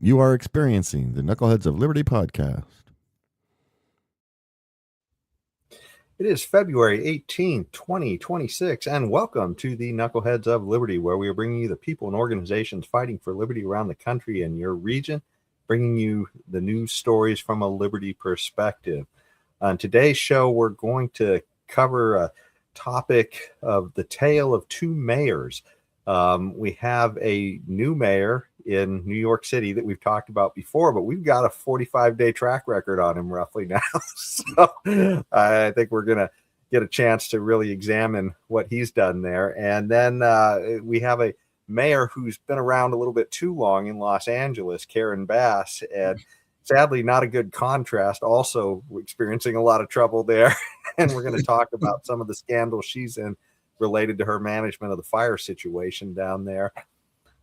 You are experiencing the Knuckleheads of Liberty podcast. It is February 18th, 2026, and welcome to the Knuckleheads of Liberty, where we are bringing you the people and organizations fighting for liberty around the country and your region, bringing you the news stories from a liberty perspective. On today's show, we're going to cover a topic of the tale of two mayors. We have a new mayor in New York City that we've talked about before, but we've got a 45-day track record on him roughly now. So I think we're going to get a chance to really examine what he's done there. And then we have a mayor who's been around a little bit too long in Los Angeles, Karen Bass, and sadly not a good contrast, also experiencing a lot of trouble there. And we're going to talk about some of the scandals she's in related to her management of the fire situation down there.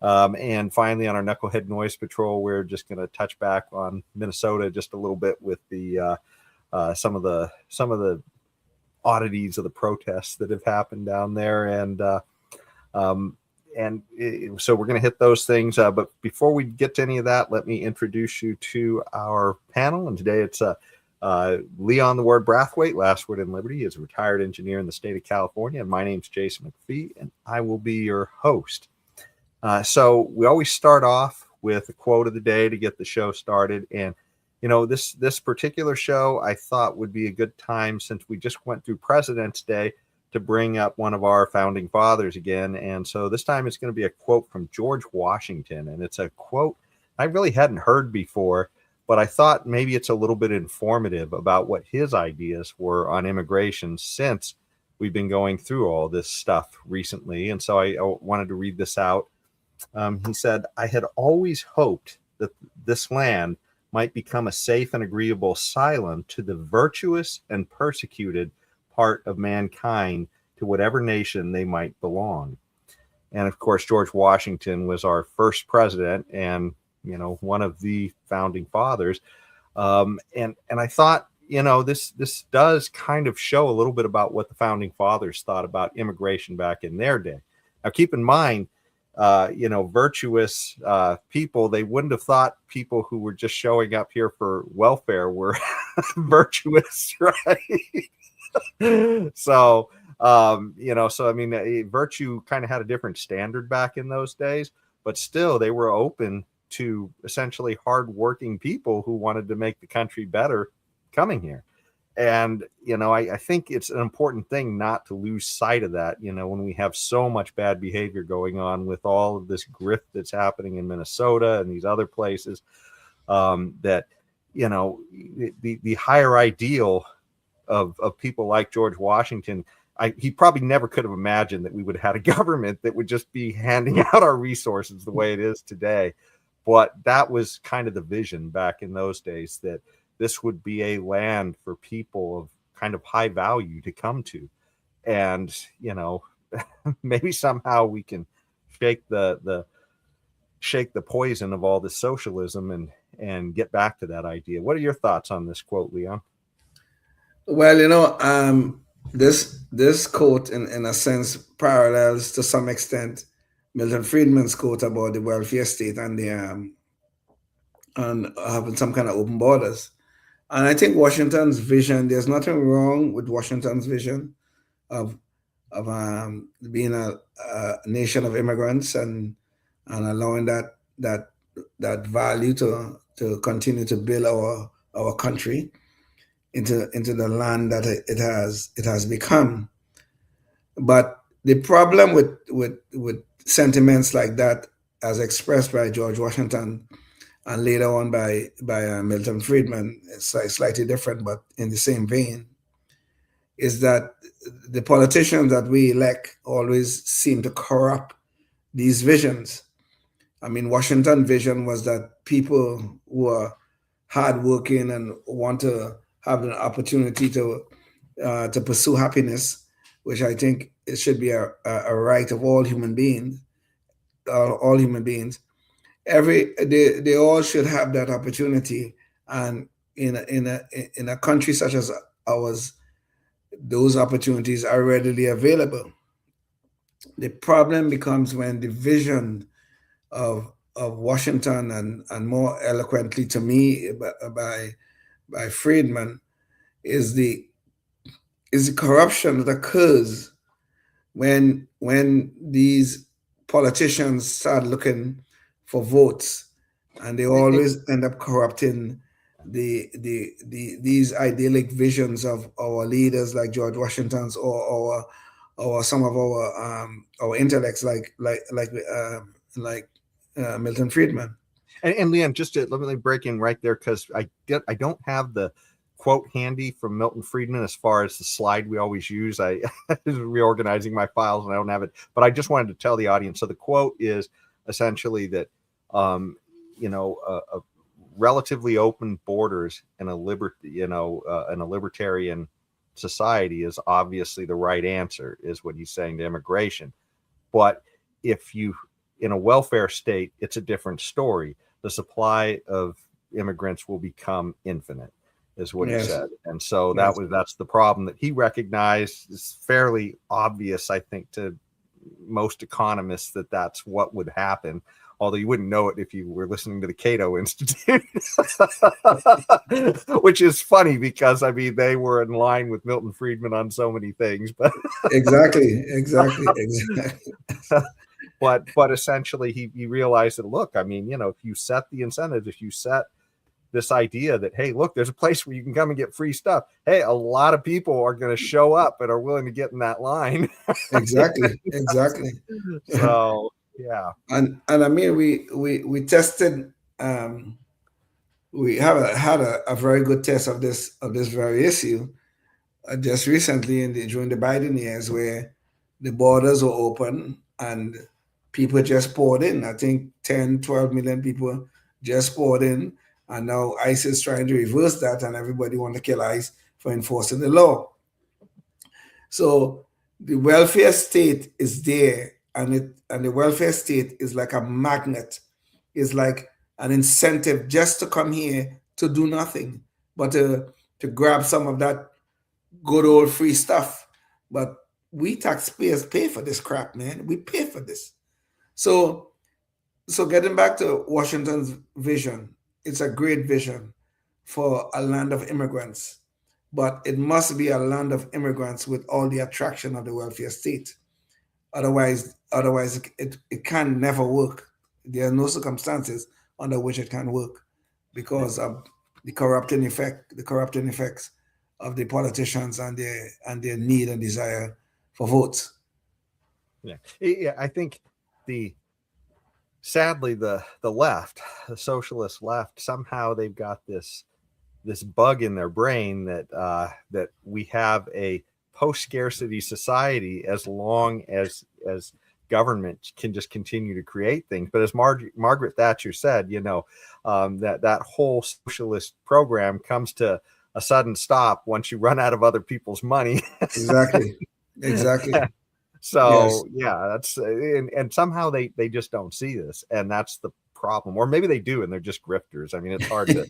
And finally, on our Knucklehead Noise Patrol, we're just going to touch back on Minnesota just a little bit with the some of the oddities of the protests that have happened down there, and so we're going to hit those things. But before we get to any of that, let me introduce you to our panel. And today it's Leon the Word Brathwaite, last word in Liberty, is a retired engineer in the state of California. And my name's Jason McPhee, and I will be your host. So we always start off with a quote of the day to get the show started. And, you know, this particular show I thought would be a good time, since we just went through President's Day, to bring up one of our founding fathers again. And so this time it's going to be a quote from George Washington. And it's a quote I really hadn't heard before, but I thought maybe it's a little bit informative about what his ideas were on immigration, since we've been going through all this stuff recently. And so I wanted to read this out. He said, "I had always hoped that this land might become a safe and agreeable asylum to the virtuous and persecuted part of mankind, to whatever nation they might belong." And of course, George Washington was our first president, and, you know, one of the founding fathers. And I thought, you know, this does kind of show a little bit about what the founding fathers thought about immigration back in their day. Now, keep in mind, you know, virtuous people, they wouldn't have thought people who were just showing up here for welfare were virtuous, right? So, you know, so I mean, virtue kind of had a different standard back in those days, but still they were open to essentially hardworking people who wanted to make the country better coming here. And, you know, I think it's an important thing not to lose sight of that, you know, when we have so much bad behavior going on with all of this grift that's happening in Minnesota and these other places, that, you know, the higher ideal of people like George Washington, he probably never could have imagined that we would have had a government that would just be handing out our resources the way it is today. But that was kind of the vision back in those days, that this would be a land for people of kind of high value to come to. And, you know, maybe somehow we can shake the poison of all this socialism and get back to that idea. What are your thoughts on this quote, Leon? Well, you know, this quote in a sense parallels to some extent Milton Friedman's quote about the welfare state and the and having some kind of open borders. And I think Washington's vision, there's nothing wrong with Washington's vision of being a nation of immigrants and allowing that value to continue to build our country into the land that it has become. But the problem with sentiments like that, as expressed by George Washington and later on by Milton Friedman, it's slightly different, but in the same vein, is that the politicians that we elect always seem to corrupt these visions. I mean, Washington's vision was that people who are hardworking and want to have an opportunity to pursue happiness, which I think it should be a right of all human beings. All human beings, they all should have that opportunity. And in a country such as ours, those opportunities are readily available. The problem becomes when the vision of Washington and more eloquently to me by Friedman is the corruption that occurs when these politicians start looking for votes, and they always end up corrupting these idyllic visions of our leaders like George Washington's or some of our intellects like Milton Friedman. And Leon, just let me break in right there, because I don't have the quote handy from Milton Friedman as far as the slide we always use. I was reorganizing my files and I don't have it, but I just wanted to tell the audience. So the quote is essentially that, relatively open borders and a libertarian society is obviously the right answer, is what he's saying to immigration. But if you, in a welfare state, it's a different story. The supply of immigrants will become infinite, is what he said. And so that's the problem that he recognized. Is fairly obvious, I think, to most economists that that's what would happen. Although you wouldn't know it if you were listening to the Cato Institute, which is funny because, I mean, they were in line with Milton Friedman on so many things. But exactly. But essentially, he realized that, look, I mean, if you set the incentives, if you set this idea that, hey, look, there's a place where you can come and get free stuff. Hey, a lot of people are going to show up and are willing to get in that line. Exactly. So, yeah. And I mean, we tested. We had a very good test of this very issue just recently during the Biden years, where the borders were open and people just poured in. I think 10, 12 million people just poured in. And now ICE is trying to reverse that, and everybody want to kill ICE for enforcing the law. So the welfare state is there, and the welfare state is like a magnet. It's like an incentive just to come here to do nothing, but to grab some of that good old free stuff. But we taxpayers pay for this crap, man. We pay for this. So getting back to Washington's vision, it's a great vision for a land of immigrants, but it must be a land of immigrants with all the attraction of the welfare state. Otherwise it can never work. There are no circumstances under which it can work because of the corrupting effects of the politicians and their need and desire for votes. Yeah, I think sadly the left, the socialist left, somehow they've got this bug in their brain that we have a post-scarcity society as long as government can just continue to create things. But as Margaret Thatcher said, that whole socialist program comes to a sudden stop once you run out of other people's money. Exactly. So yes. Yeah, that's and somehow they just don't see this, and that's the problem. Or maybe they do, and they're just grifters. I mean, it's hard to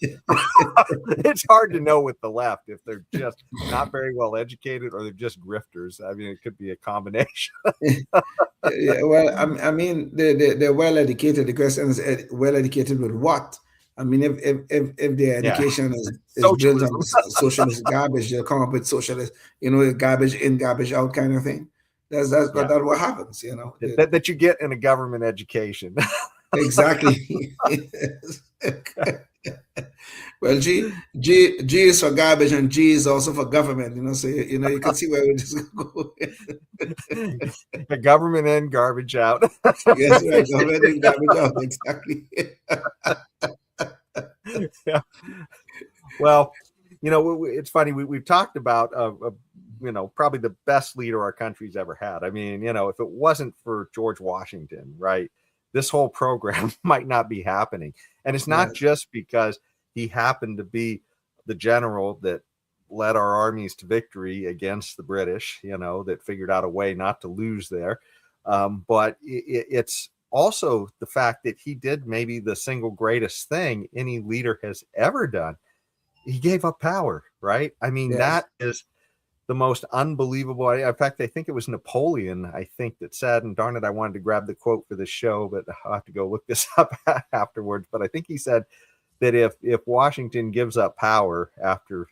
it's hard to know with the left if they're just not very well educated or they're just grifters. I mean, it could be a combination. Yeah, well, I mean, they're well educated. The question is, well educated with what? I mean, if their education is built on socialist garbage, they'll come up with socialist, garbage in, garbage out kind of thing. That's what happens, that you get in a government education. Exactly. Well, G is for garbage and G is also for government, so you can see where we just go. The government in, garbage out. Yes, right. Government in, garbage out. Exactly. Yeah. Well, it's funny. We've talked about probably the best leader our country's ever had. I mean, if it wasn't for George Washington, right, this whole program might not be happening. And it's not just because he happened to be the general that led our armies to victory against the British, that figured out a way not to lose there. But it's also the fact that he did maybe the single greatest thing any leader has ever done. He gave up power, right? I mean, that is the most unbelievable. In fact, I think it was Napoleon, I think, that said, and darn it, I wanted to grab the quote for this show, but I'll have to go look this up afterwards. But I think he said that if Washington gives up power after,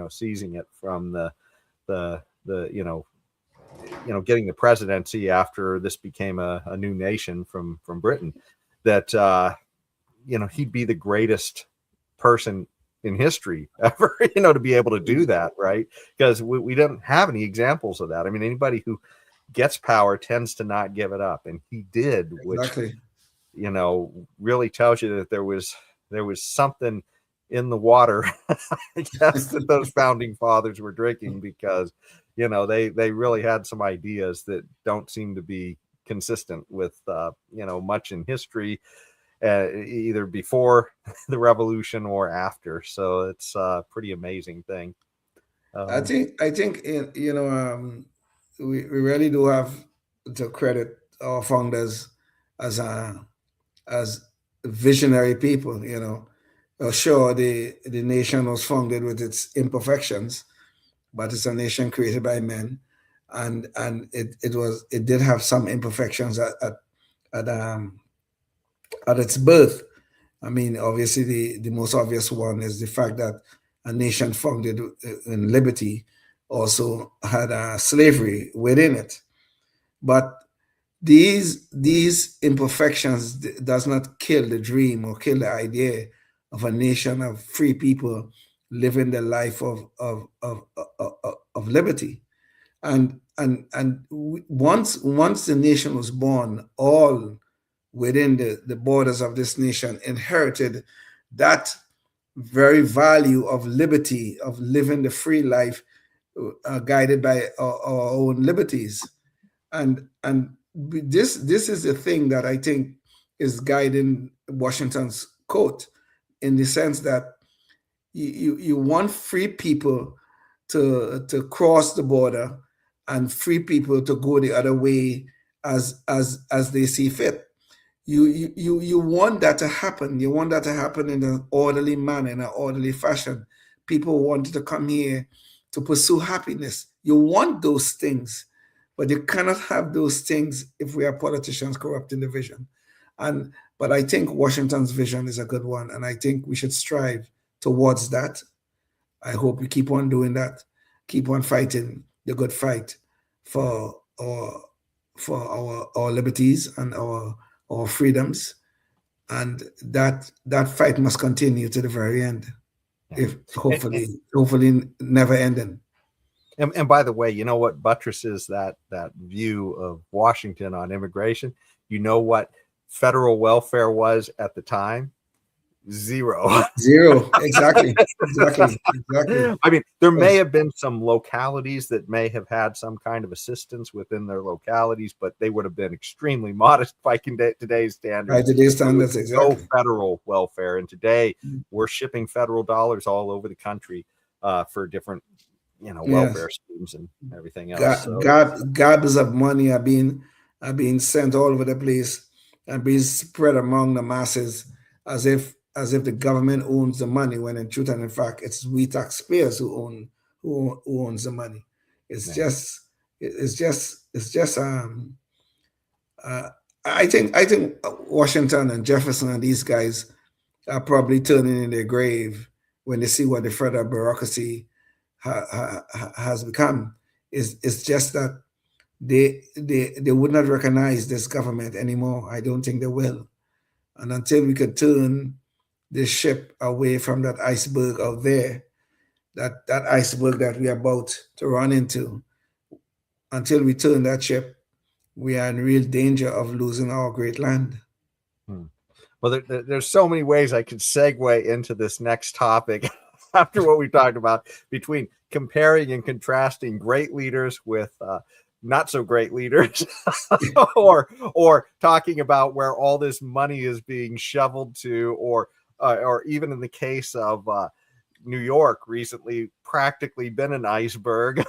seizing it from the getting the presidency after this became a new nation from Britain, that he'd be the greatest person in history ever, to be able to do that, right? Because we don't have any examples of that. I mean, anybody who gets power tends to not give it up, and he did, Exactly. which really tells you that there was something in the water, I guess, that those founding fathers were drinking, because they really had some ideas that don't seem to be consistent with much in history, either before the revolution or after. So it's a pretty amazing thing. I think we really do have to credit our founders as visionary people. Sure, the nation was founded with its imperfections, but it's a nation created by men, and it did have some imperfections at its birth. I mean, obviously, the most obvious one is the fact that a nation founded in liberty also had slavery within it. But these imperfections does not kill the dream or kill the idea of a nation of free people living the life of liberty. And once the nation was born, all within the borders of this nation inherited that very value of liberty, of living the free life, guided by our own liberties. And this is the thing that I think is guiding Washington's quote, in the sense that you want free people to cross the border and free people to go the other way as they see fit. You want that to happen. You want that to happen in an orderly manner, in an orderly fashion. People want to come here to pursue happiness. You want those things, but you cannot have those things if we are politicians corrupting the vision. But I think Washington's vision is a good one, and I think we should strive towards that. I hope we keep on doing that, keep on fighting the good fight for our liberties and our freedoms, and that fight must continue to the very end, if hopefully never ending. And by the way, what buttresses that view of Washington on immigration? You know what federal welfare was at the time? Zero. Exactly. I mean, there may have been some localities that may have had some kind of assistance within their localities, but they would have been extremely modest by today's standards. By today's standards, exactly. No federal welfare, and today we're shipping federal dollars all over the country for different, welfare schemes and everything else. Gobs of money are being sent all over the place and being spread among the masses as if the government owns the money, when in truth and in fact it's we taxpayers who owns the money. I think Washington and Jefferson and these guys are probably turning in their grave when they see what the federal bureaucracy has become. It's just that they would not recognize this government anymore. I don't think they will. And until we could turn this ship away from that iceberg out there, that iceberg that we are about to run into, until we turn that ship, we are in real danger of losing our great land. Well, there's so many ways I could segue into this next topic after what we talked about, between comparing and contrasting great leaders with not so great leaders, or talking about where all this money is being shoveled to, or even in the case of New York recently, practically been an iceberg,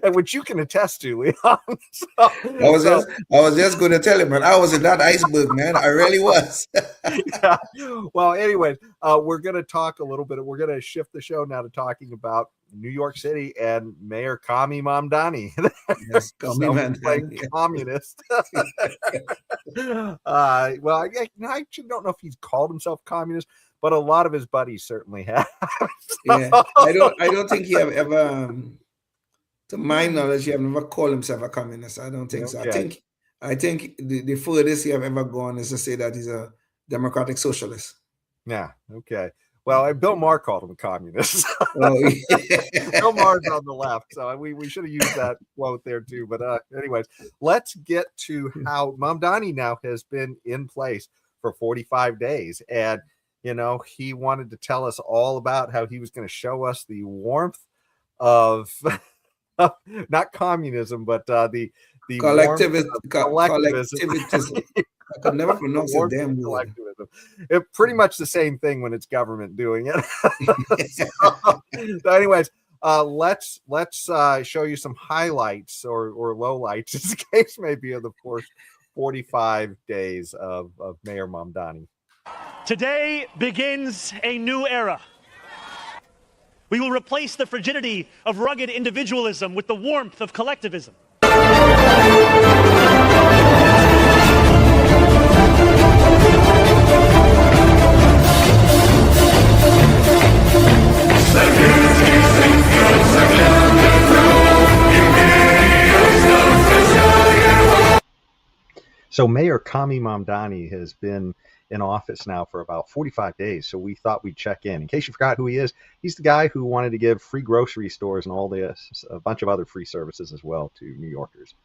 and which you can attest to, Leon. I was just going to tell him, man, I was in that iceberg, man. I really was. Well, anyways, we're going to talk a little bit. We're going to shift the show now to talking about New York City and Mayor Kami Mamdani. Yes, Self-proclaimed communist. Well, I actually don't know if he's called himself communist, but a lot of his buddies certainly have. Yeah, I don't think he have ever, to my knowledge, he have never called himself a communist. I don't think so. I think the furthest he have ever gone is to say that he's a democratic socialist. Yeah. Okay. Well, Bill Maher called him a communist. Oh, yeah. Bill Maher's on the left, so we should have used that quote there too. But anyways, let's get to how Mamdani now has been in place for 45 days. And, he wanted to tell us all about how he was going to show us the warmth of not communism, but the collectivism. I could never the pronounce a warmth damn of word. collectivism. It's pretty much the same thing when it's government doing it. So anyways, let's show you some highlights or lowlights, as the case may be, of the first 45 days of Mayor Mamdani. Today begins a new era. We will replace the frigidity of rugged individualism with the warmth of collectivism. So Mayor Kami Mamdani has been in office now for about 45 days. So we thought we'd check in. In case you forgot who he is, he's the guy who wanted to give free grocery stores and a bunch of other free services as well to New Yorkers.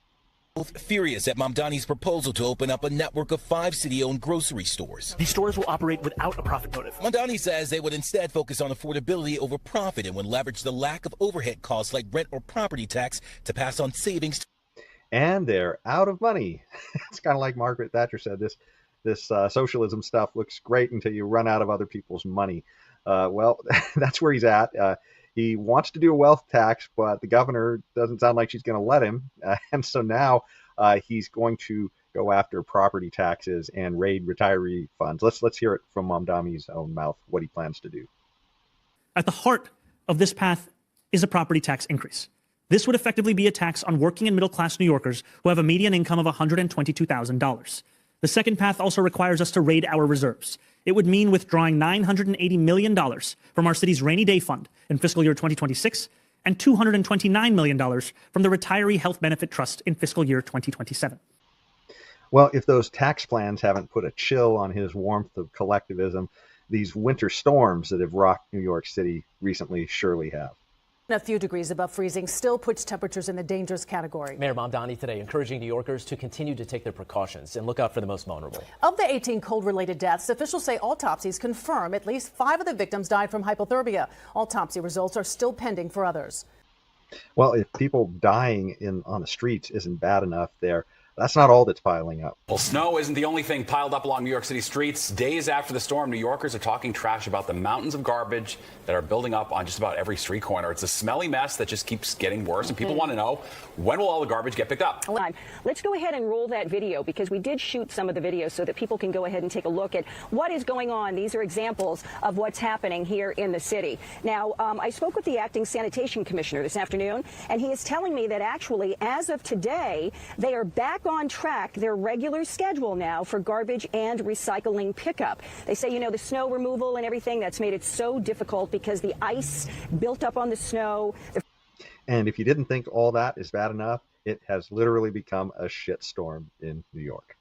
Both furious at Mamdani's proposal to open up a network of 5 city-owned grocery stores. These stores will operate without a profit motive. Mamdani says they would instead focus on affordability over profit and would leverage the lack of overhead costs like rent or property tax to pass on savings. And they're out of money. It's kind of like Margaret Thatcher said, this socialism stuff looks great until you run out of other people's money. Well, that's where he's at. He wants to do a wealth tax, but the governor doesn't sound like she's going to let him. And so now he's going to go after property taxes and raid retiree funds. Let's hear it from Mamdani's own mouth, what he plans to do. At the heart of this path is a property tax increase. This would effectively be a tax on working and middle-class New Yorkers who have a median income of $122,000. The second path also requires us to raid our reserves. It would mean withdrawing $980 million from our city's rainy day fund in fiscal year 2026 and $229 million from the Retiree Health Benefit Trust in fiscal year 2027. Well, if those tax plans haven't put a chill on his warmth of collectivism, these winter storms that have rocked New York City recently surely have. A few degrees above freezing still puts temperatures in the dangerous category. Mayor Mamdani today encouraging New Yorkers to continue to take their precautions and look out for the most vulnerable. Of the 18 cold-related deaths, officials say autopsies confirm at least 5 of the victims died from hypothermia. Autopsy results are still pending for others. Well, if people dying on the streets isn't bad enough there, that's not all that's piling up. Well, snow isn't the only thing piled up along New York City streets. Days after the storm, New Yorkers are talking trash about the mountains of garbage that are building up on just about every street corner. It's a smelly mess that just keeps getting worse, and people want to know, when will all the garbage get picked up? Let's go ahead and roll that video, because we did shoot some of the videos so that people can go ahead and take a look at what is going on. These are examples of what's happening here in the city. Now, I spoke with the acting sanitation commissioner this afternoon, and he is telling me that actually, as of today, they are back on track, their regular schedule now for garbage and recycling pickup. They say, the snow removal and everything, that's made it so difficult because the ice built up on the snow. And if you didn't think all that is bad enough, it has literally become a shitstorm in New York.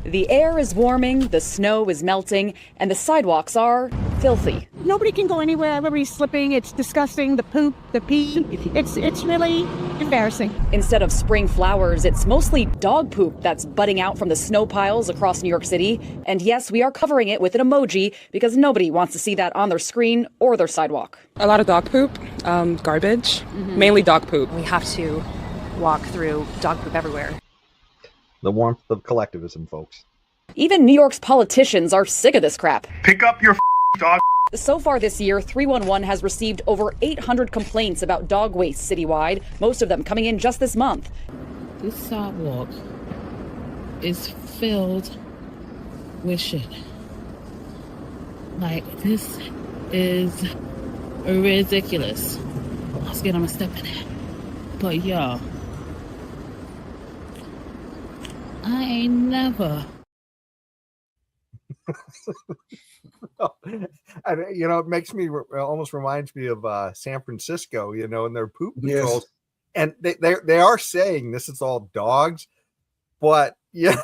The air is warming, the snow is melting, and the sidewalks are filthy. Nobody can go anywhere. Everybody's slipping. It's disgusting. The poop, the pee. It's really embarrassing. Instead of spring flowers, it's mostly dog poop that's budding out from the snow piles across New York City. And yes, we are covering it with an emoji because nobody wants to see that on their screen or their sidewalk. A lot of dog poop, garbage, mainly dog poop. We have to walk through dog poop everywhere. The warmth of collectivism, folks. Even New York's politicians are sick of this crap. Pick up your dog. So far this year, 311 has received over 800 complaints about dog waste citywide, most of them coming in just this month. This sidewalk is filled with shit. Like, this is ridiculous. I was scared I'm gonna step in it. But y'all, I ain't never. It makes me almost reminds me of San Francisco, and their poop patrols. Yes. And they are saying this is all dogs, but yeah,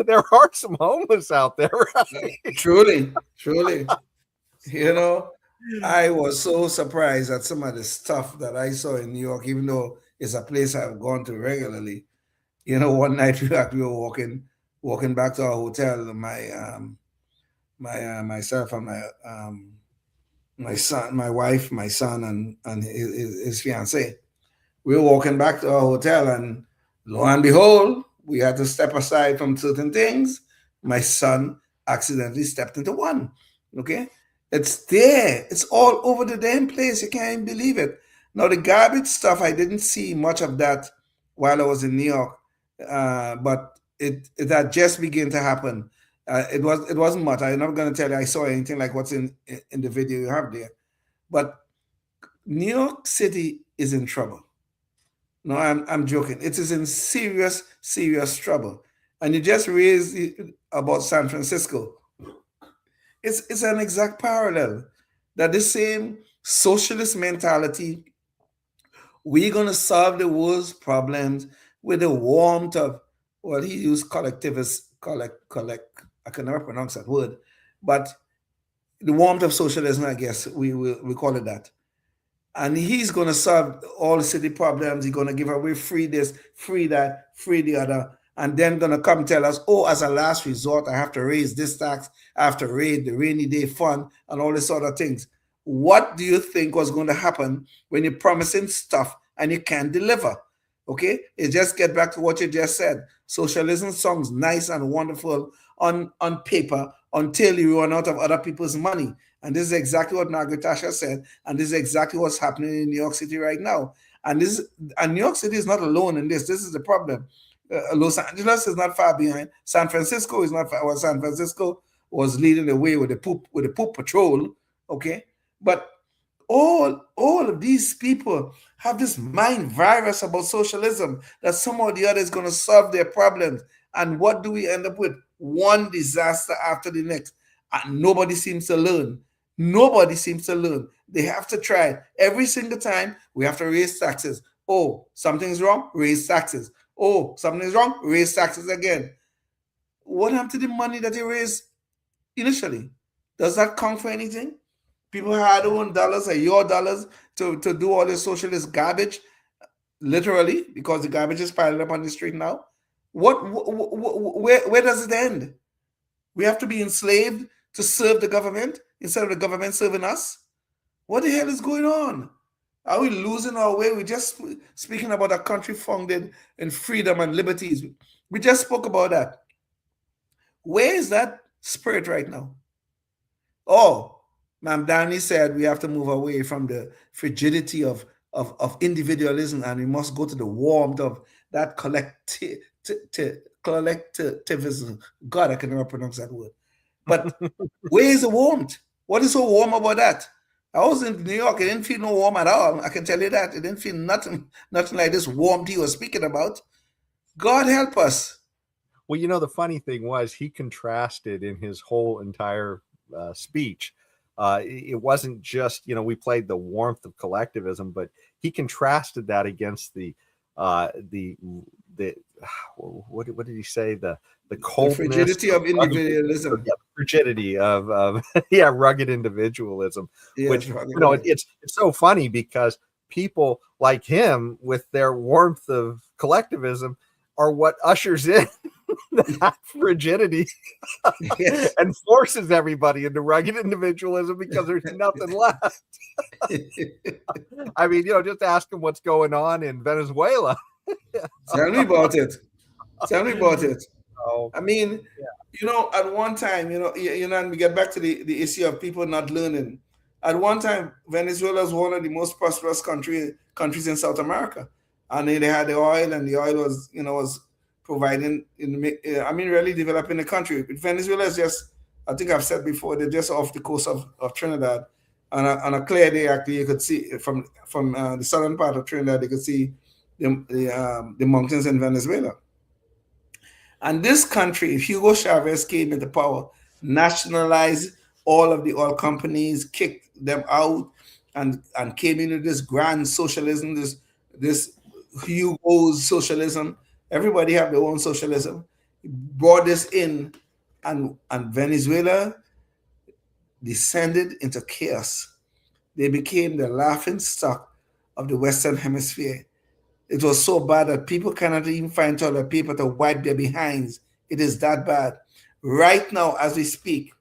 there are some homeless out there, right? Truly. I was so surprised at some of the stuff that I saw in New York, even though it's a place I've gone to regularly. One night we were walking back to our hotel. Myself and my son, my wife, my son, and his fiance. We were walking back to our hotel, and lo and behold, we had to step aside from certain things. My son accidentally stepped into one. Okay, it's there. It's all over the damn place. You can't even believe it. Now the garbage stuff, I didn't see much of that while I was in New York, but it had just begun to happen. It wasn't much. I'm not going to tell you I saw anything like what's in the video you have there, but New York City is in trouble. No, I'm joking. It is in serious trouble. And you just raised about San Francisco. It's an exact parallel. That the same socialist mentality, we're going to solve the world's problems with the warmth of, well, he used collectivist, I can never pronounce that word, but the warmth of socialism, I guess we call it that. And he's going to solve all the city problems. He's going to give away free this, free that, free the other, and then going to come tell us, oh, as a last resort, I have to raise this tax, I have to raise the rainy day fund, and all this sort of things. What do you think was going to happen when you're promising stuff and you can't deliver? Okay, it just get back to what you just said. Socialism sounds nice and wonderful on paper until you run out of other people's money. And this is exactly what Margaret Thatcher said. And this is exactly what's happening in New York City right now. And New York City is not alone in this. This is the problem. Los Angeles is not far behind. San Francisco is not far. Well, San Francisco was leading the way with the poop patrol. Okay, but all of these people have this mind virus about socialism that somehow or the other is going to solve their problems. And what do we end up with? One disaster after the next. And nobody seems to learn. Nobody seems to learn. They have to try every single time. We have to raise taxes. Oh, something's wrong, raise taxes. Oh, something's wrong, raise taxes again. What happened to the money that they raised initially? Does that count for anything? People had their own dollars or your dollars to do all this socialist garbage, literally, because the garbage is piling up on the street now. Where does it end? We have to be enslaved to serve the government instead of the government serving us? What the hell is going on? Are we losing our way? We're just speaking about a country founded in freedom and liberties. We just spoke about that. Where is that spirit right now? Oh, Ma'am Danny said we have to move away from the frigidity of individualism, and we must go to the warmth of that collectivism. God, I can never pronounce that word. But where is the warmth? What is so warm about that? I was in New York. It didn't feel no warm at all. I can tell you that. It didn't feel nothing like this warmth he was speaking about. God help us. Well, the funny thing was he contrasted in his whole entire speech. It wasn't just, we played the warmth of collectivism, but he contrasted that against the what did he say? The coldness, the frigidity of individualism. Frigidity of rugged individualism. Yes, which it's so funny because people like him with their warmth of collectivism are what ushers in that frigidity and forces everybody into rugged individualism because there's nothing left. I mean, just ask them what's going on in Venezuela. Tell me about it. I mean, at one time, and we get back to the issue of people not learning. At one time, Venezuela was one of the most prosperous countries in South America, and they had the oil, and the oil was providing, really developing the country. Venezuela is just, I think I've said before, they're just off the coast of Trinidad, on a clear day, actually, you could see from the southern part of Trinidad, you could see the mountains in Venezuela. And this country, if Hugo Chavez came into power, nationalized all of the oil companies, kicked them out, and came into this grand socialism, this Hugo's socialism. Everybody have their own socialism. Brought this in, and Venezuela descended into chaos. They became the laughing stock of the Western Hemisphere. It was so bad that people cannot even find toilet paper to wipe their behinds. It is that bad. Right now, as we speak,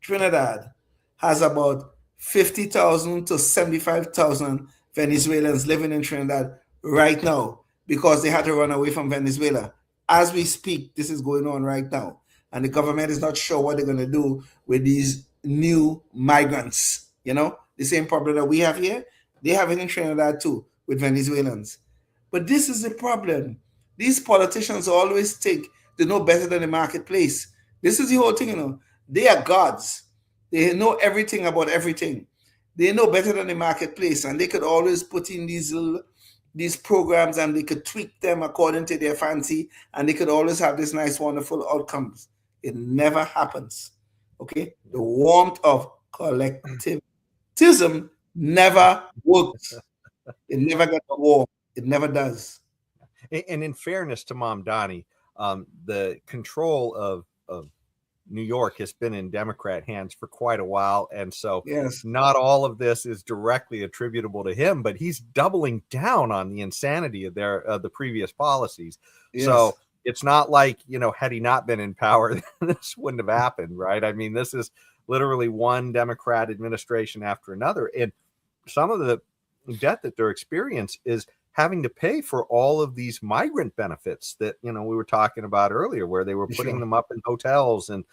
Trinidad has about 50,000 to 75,000 Venezuelans living in Trinidad right now because they had to run away from Venezuela. As we speak, this is going on right now. And the government is not sure what they're going to do with these new migrants. You know, the same problem that we have here, they have it in Trinidad too with Venezuelans. But this is the problem. These politicians always think they know better than the marketplace. This is the whole thing, you know. They are gods. They know everything about everything. They know better than the marketplace, and they could always put in these programs, and they could tweak them according to their fancy, and they could always have this nice, wonderful outcomes. It never happens. Okay? The warmth of collectivism never works. It never gets warm. It never does. And in fairness to Mamdani, the control of New York has been in Democrat hands for quite a while. And so not all of this is directly attributable to him, but he's doubling down on the insanity of the previous policies. Yes. So it's not like, you know, had he not been in power, this wouldn't have happened, right? I mean, this is literally one Democrat administration after another. And some of the debt that they're experiencing is having to pay for all of these migrant benefits that, you know, we were talking about earlier, where they were putting them up in hotels and,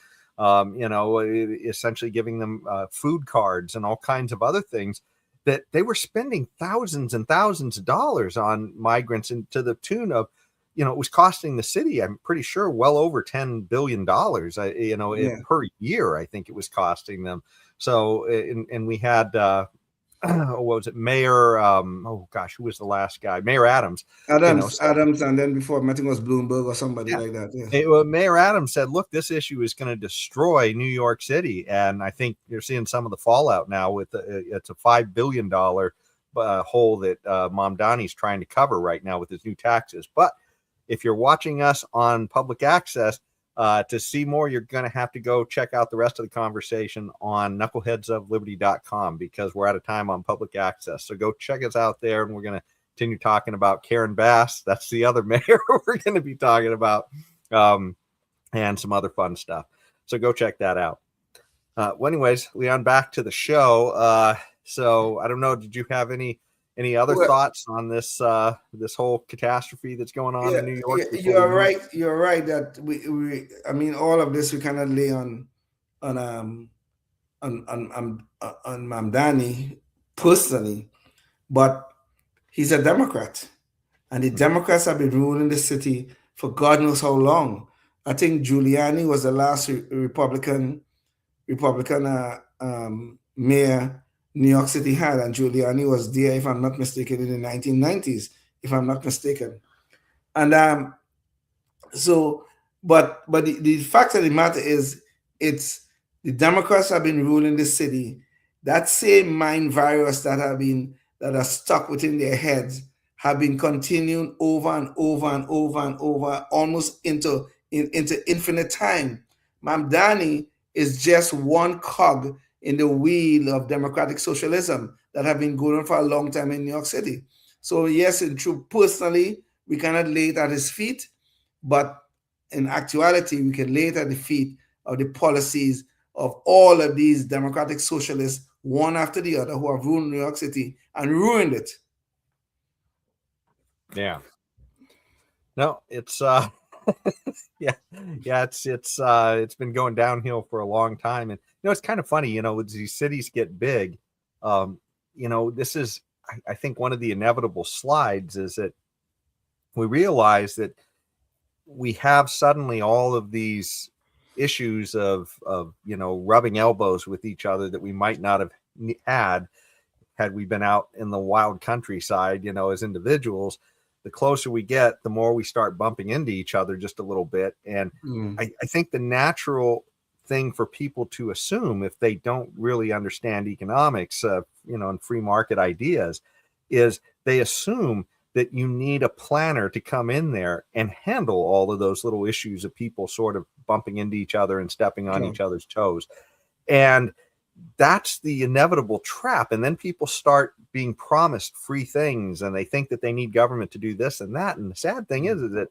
you know, essentially giving them food cards and all kinds of other things, that they were spending thousands and thousands of dollars on migrants, and to the tune of, you know, it was costing the city, I'm pretty sure, well over $10 billion, you know, per year, I think it was costing them. So, and we had, what was it, Mayor, oh gosh, who was the last guy? Mayor Adams. Adams, and then before, I think it was Bloomberg or somebody like that. Yeah. Mayor Adams said, look, this issue is going to destroy New York City. And I think you're seeing some of the fallout now with it's a $5 billion hole that Mamdani's trying to cover right now with his new taxes. But if you're watching us on public access, to see more, you're going to have to go check out the rest of the conversation on knuckleheadsofliberty.com, because we're out of time on public access. So go check us out there, and we're going to continue talking about Karen Bass. That's the other mayor we're going to be talking about, and some other fun stuff. So go check that out. Well, anyways, Leon, back to the show. So I don't know, did you have any other thoughts on this this whole catastrophe that's going on in New York? You're right. You're right that we I mean, all of this we cannot lay on Mamdani personally, but he's a Democrat, and the Democrats have been ruling the city for God knows how long. I think Giuliani was the last Republican mayor New York City had, and Giuliani was there, if I'm not mistaken, in the 1990s, if I'm not mistaken. And so, but the fact of the matter is, it's the Democrats have been ruling the city. That same mind virus that are stuck within their heads have been continuing over and over and over and over, almost into infinite time. Mamdani is just one cog in the wheel of democratic socialism that have been going on for a long time in New York City. So yes, in truth, personally, we cannot lay it at his feet, but in actuality, we can lay it at the feet of the policies of all of these democratic socialists, one after the other, who have ruined New York City and ruined it. Yeah. No, it's it's been going downhill for a long time. And you know, it's kind of funny, you know, as these cities get big, you know, this is, I think, one of the inevitable slides is that we realize that we have suddenly all of these issues of you know, rubbing elbows with each other that we might not have had we been out in the wild countryside, as individuals. The closer we get, the more we start bumping into each other just a little bit. And I think the natural thing for people to assume, if they don't really understand economics, and free market ideas, is they assume that you need a planner to come in there and handle all of those little issues of people sort of bumping into each other and stepping on each other's toes. And that's the inevitable trap. And then people start being promised free things, and they think that they need government to do this and that. And the sad thing is that,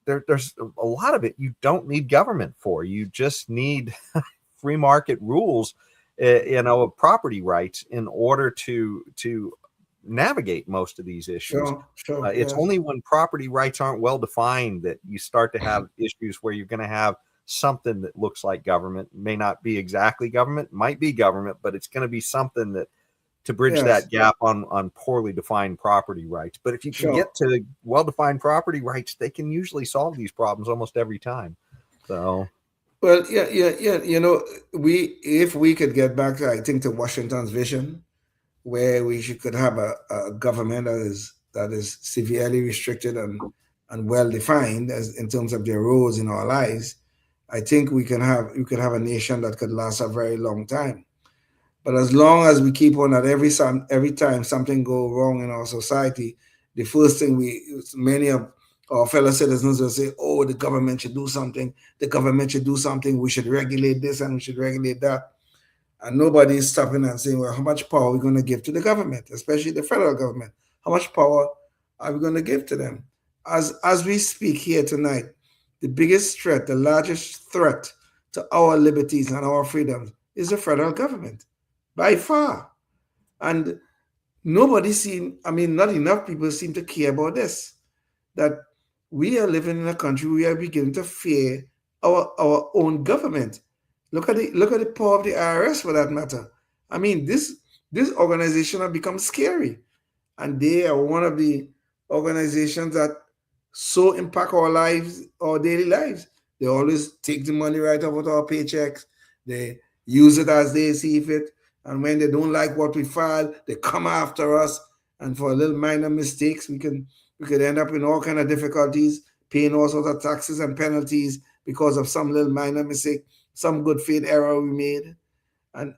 there's a lot of it you don't need government for. You just need free market rules, of property rights in order to navigate most of these issues. It's only when property rights aren't well defined that you start to have issues where you're going to have something that looks like government. It may not be exactly government, might be government, but it's going to be something that to bridge that gap on poorly defined property rights. But if you can get to well-defined property rights, they can usually solve these problems almost every time. So, well, if we could get back, I think, to Washington's vision, where we could have a government that is severely restricted and well defined as in terms of their roles in our lives, I think we could have a nation that could last a very long time. But as long as we keep on that, every time something goes wrong in our society, the first thing many of our fellow citizens will say, "Oh, the government should do something. The government should do something. We should regulate this and we should regulate that." And nobody is stopping and saying, "Well, how much power are we going to give to the government, especially the federal government? How much power are we going to give to them?" As we speak here tonight, the biggest threat, the largest threat to our liberties and our freedoms is the federal government, by far. And not enough people seem to care about this, that we are living in a country where we are beginning to fear our own government. Look at the power of the IRS, for that matter. I mean, this organization has become scary, and they are one of the organizations that so impact our lives, our daily lives. They always take the money right out of our paychecks. They use it as they see fit. And when they don't like what we file, they come after us. And for a little minor mistakes, we could end up in all kind of difficulties, paying all sorts of taxes and penalties because of some little minor mistake, some good faith error we made. And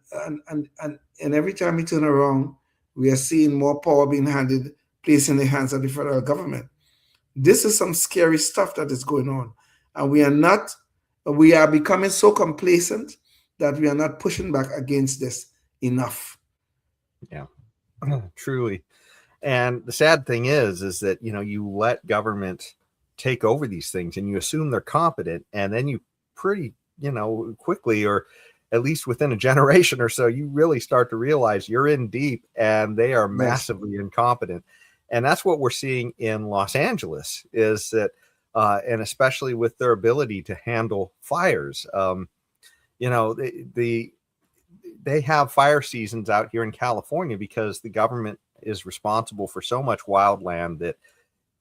every time we turn around, we are seeing more power being placed in the hands of the federal government. This is some scary stuff that is going on. And we are becoming so complacent that we are not pushing back against this enough. Yeah, truly. And the sad thing is that, you let government take over these things and you assume they're competent, and then you pretty, quickly, or at least within a generation or so, you really start to realize you're in deep and they are massively incompetent. And that's what we're seeing in Los Angeles, is that, and especially with their ability to handle fires. They have fire seasons out here in California because the government is responsible for so much wildland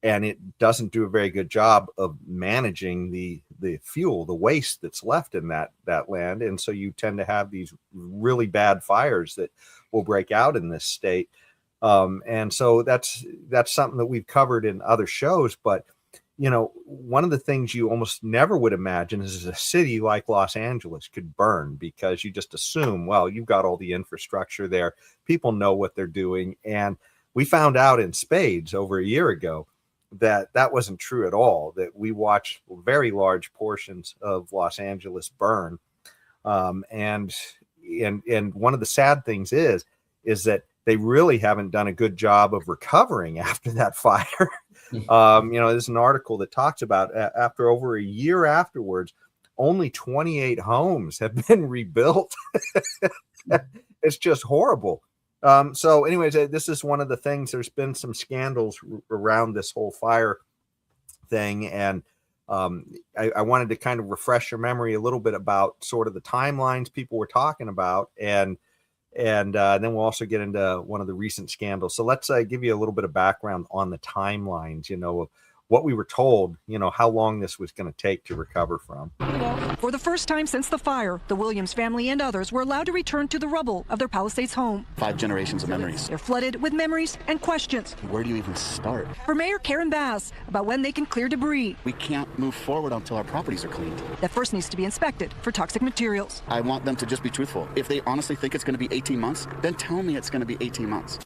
and it doesn't do a very good job of managing the fuel, the waste that's left in that land. And so you tend to have these really bad fires that will break out in this state. And so that's something that we've covered in other shows. But, one of the things you almost never would imagine is a city like Los Angeles could burn, because you just assume, well, you've got all the infrastructure there. People know what they're doing. And we found out in spades over a year ago that wasn't true at all, that we watched very large portions of Los Angeles burn. And one of the sad things is that they really haven't done a good job of recovering after that fire. There's an article that talks about after over a year afterwards, only 28 homes have been rebuilt. It's just horrible. So anyways, this is one of the things. There's been some scandals around this whole fire thing. And I wanted to kind of refresh your memory a little bit about sort of the timelines people were talking about. And then we'll also get into one of the recent scandals. So let's give you a little bit of background on the timelines, of what we were told, how long this was going to take to recover from. For the first time since the fire, the Williams family and others were allowed to return to the rubble of their Palisades home. 5 generations of memories. They're flooded with memories and questions. Where do you even start? For Mayor Karen Bass about when they can clear debris. We can't move forward until our properties are cleaned. That first needs to be inspected for toxic materials. I want them to just be truthful. If they honestly think it's going to be 18 months, then tell me it's going to be 18 months.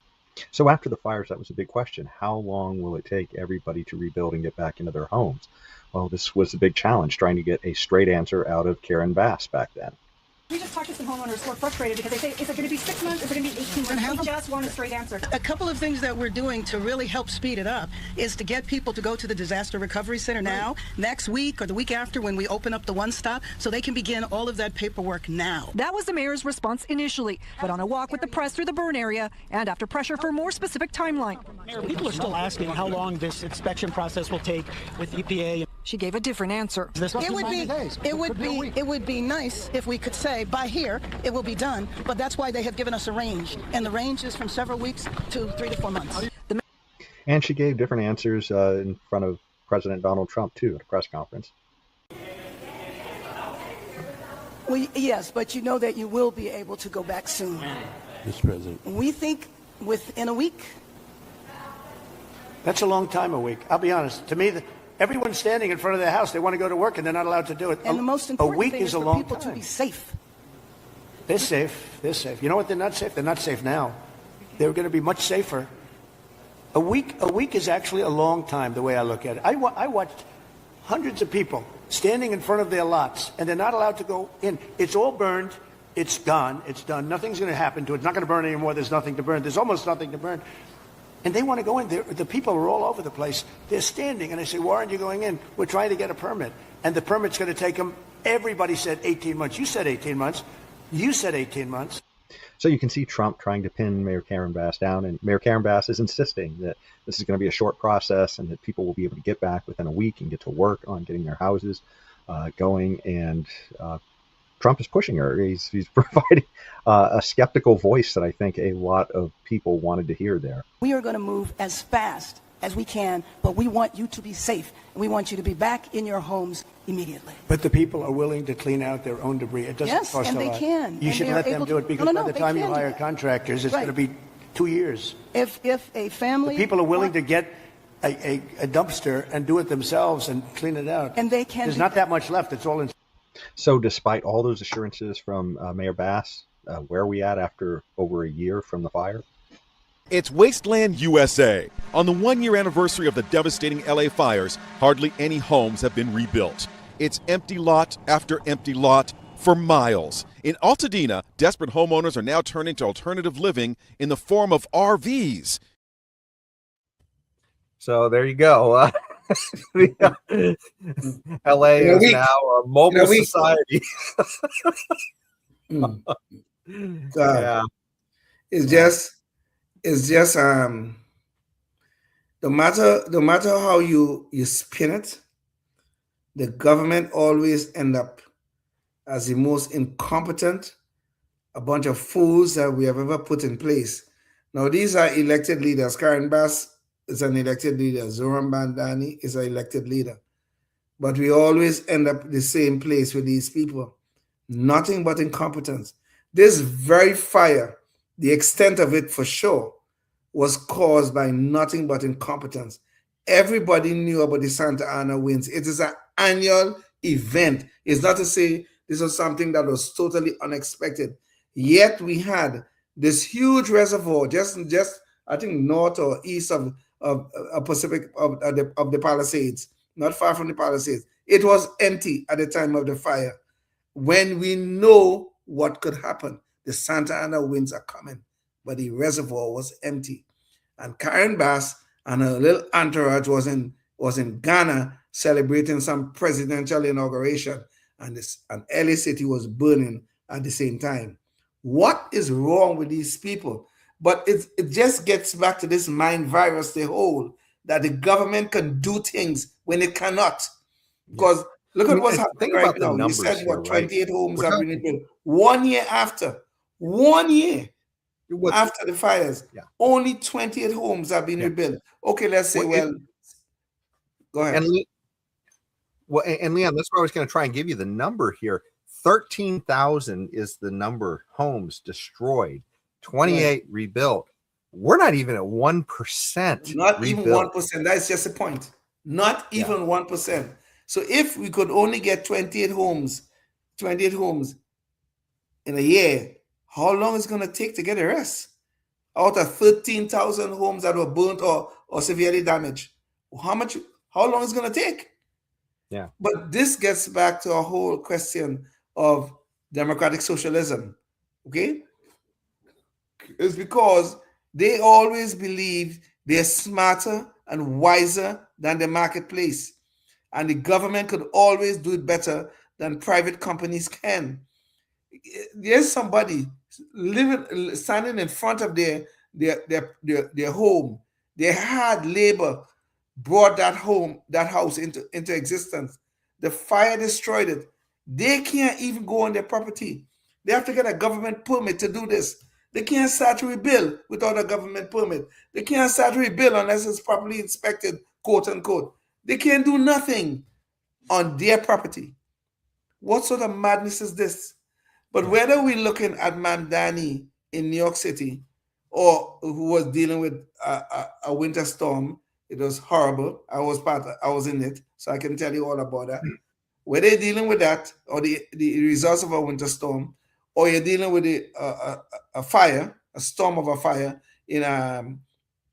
So after the fires, that was a big question. How long will it take everybody to rebuild and get back into their homes? Well, this was a big challenge, trying to get a straight answer out of Karen Bass back then. We just talked to some homeowners who are frustrated because they say, is it going to be 6 months? Is it going to be 18 months? We just want a straight answer. A couple of things that we're doing to really help speed it up is to get people to go to the Disaster Recovery Center now, next week or the week after when we open up the One Stop, so they can begin all of that paperwork now. That was the mayor's response initially, but on a walk with the press through the burn area and after pressure for a more specific timeline. Mayor, people are still asking how long this inspection process will take with EPA. She gave a different answer. It would be nice if we could say by here it will be done, but that's why they have given us a range, and the range is from several weeks to 3 to 4 months. And she gave different answers in front of President Donald Trump too at a press conference. Well, yes, but you know that you will be able to go back soon. Mr. President. We think within a week. That's a long time, a week. I'll be honest. To me, everyone's standing in front of their house. They want to go to work, and they're not allowed to do it. And the most important thing is for people time. to be safe. They're safe. They're safe. You know what? They're not safe. They're not safe now. They're going to be much safer. A week is actually a long time, the way I look at it. I watched hundreds of people standing in front of their lots, and they're not allowed to go in. It's all burned. It's gone. It's done. Nothing's going to happen to it. It's not going to burn anymore. There's nothing to burn. There's almost nothing to burn. And they want to go in. The people are all over the place. They're standing, and I say, why aren't you going in? We're trying to get a permit. And the permit's going to take them, everybody said 18 months. You said 18 months. You said 18 months. So you can see Trump trying to pin Mayor Karen Bass down, and Mayor Karen Bass is insisting that this is going to be a short process and that people will be able to get back within a week and get to work on getting their houses going. And Trump is pushing her. He's providing a skeptical voice that I think a lot of people wanted to hear there. We are going to move as fast as we can, but we want you to be safe, and we want you to be back in your homes immediately. But the people are willing to clean out their own debris. It doesn't cost a lot. Yes, and they can. You should let them do it, because by the time you hire contractors, it's going to be 2 years. If a family... The people are willing to get a dumpster and do it themselves and clean it out. And they can... There's not that much left. It's all in... So despite all those assurances from Mayor Bass, where are we at after over a year from the fire? It's Wasteland USA. On the 1-year anniversary of the devastating LA fires, hardly any homes have been rebuilt. It's empty lot after empty lot for miles. In Altadena, desperate homeowners are now turning to alternative living in the form of RVs. So there you go. LA is now a mobile society. Yeah. It's just no matter how you spin it, the government always end up as the most incompetent, a bunch of fools that we have ever put in place. Now these are elected leaders. Karen Bass is an elected leader. Zoran Bandani is an elected leader. But we always end up the same place with these people. Nothing but incompetence. This very fire, the extent of it for sure, was caused by nothing but incompetence. Everybody knew about the Santa Ana winds. It is an annual event. It's not to say this was something that was totally unexpected. Yet we had this huge reservoir, just I think north or east of Pacific of the Palisades, not far from the Palisades. It was empty at the time of the fire. When we know what could happen, the Santa Ana winds are coming, but the reservoir was empty. And Karen Bass and her little entourage was in Ghana celebrating some presidential inauguration, and LA City was burning at the same time. What is wrong with these people? But it just gets back to this mind virus they hold, that the government can do things when it cannot. Because look at what's happening right now. You said, what, 28 homes have been rebuilt. 1 year after. 1 year after the fires. Only 28 homes have been rebuilt. Okay, let's say, Go ahead. And Leon, that's what I was going to try and give you the number here. 13,000 is the number homes destroyed, 28 rebuilt. We're not even at 1%. Not rebuilt. even 1%. That's just the point. Not even 1%. So if we could only get 28 homes in a year, how long is it going to take to get the rest? Out of 13,000 homes that were burnt or severely damaged, how long is it going to take? Yeah. But this gets back to a whole question of democratic socialism. Okay? It's because they always believe they're smarter and wiser than the marketplace. And the government could always do it better than private companies can. There's somebody standing in front of their home. They had labor brought that house into existence. The fire destroyed it. They can't even go on their property. They have to get a government permit to do this. They can't start to rebuild without a government permit. They can't start to rebuild unless it's properly inspected, quote unquote. They can't do nothing on their property. What sort of madness is this? But whether we're looking at Mamdani in New York City, or who was dealing with a winter storm, it was horrible. I was in it, so I can tell you all about that. Whether you're dealing with that, or the results of a winter storm, or you're dealing with a fire, a storm of a fire in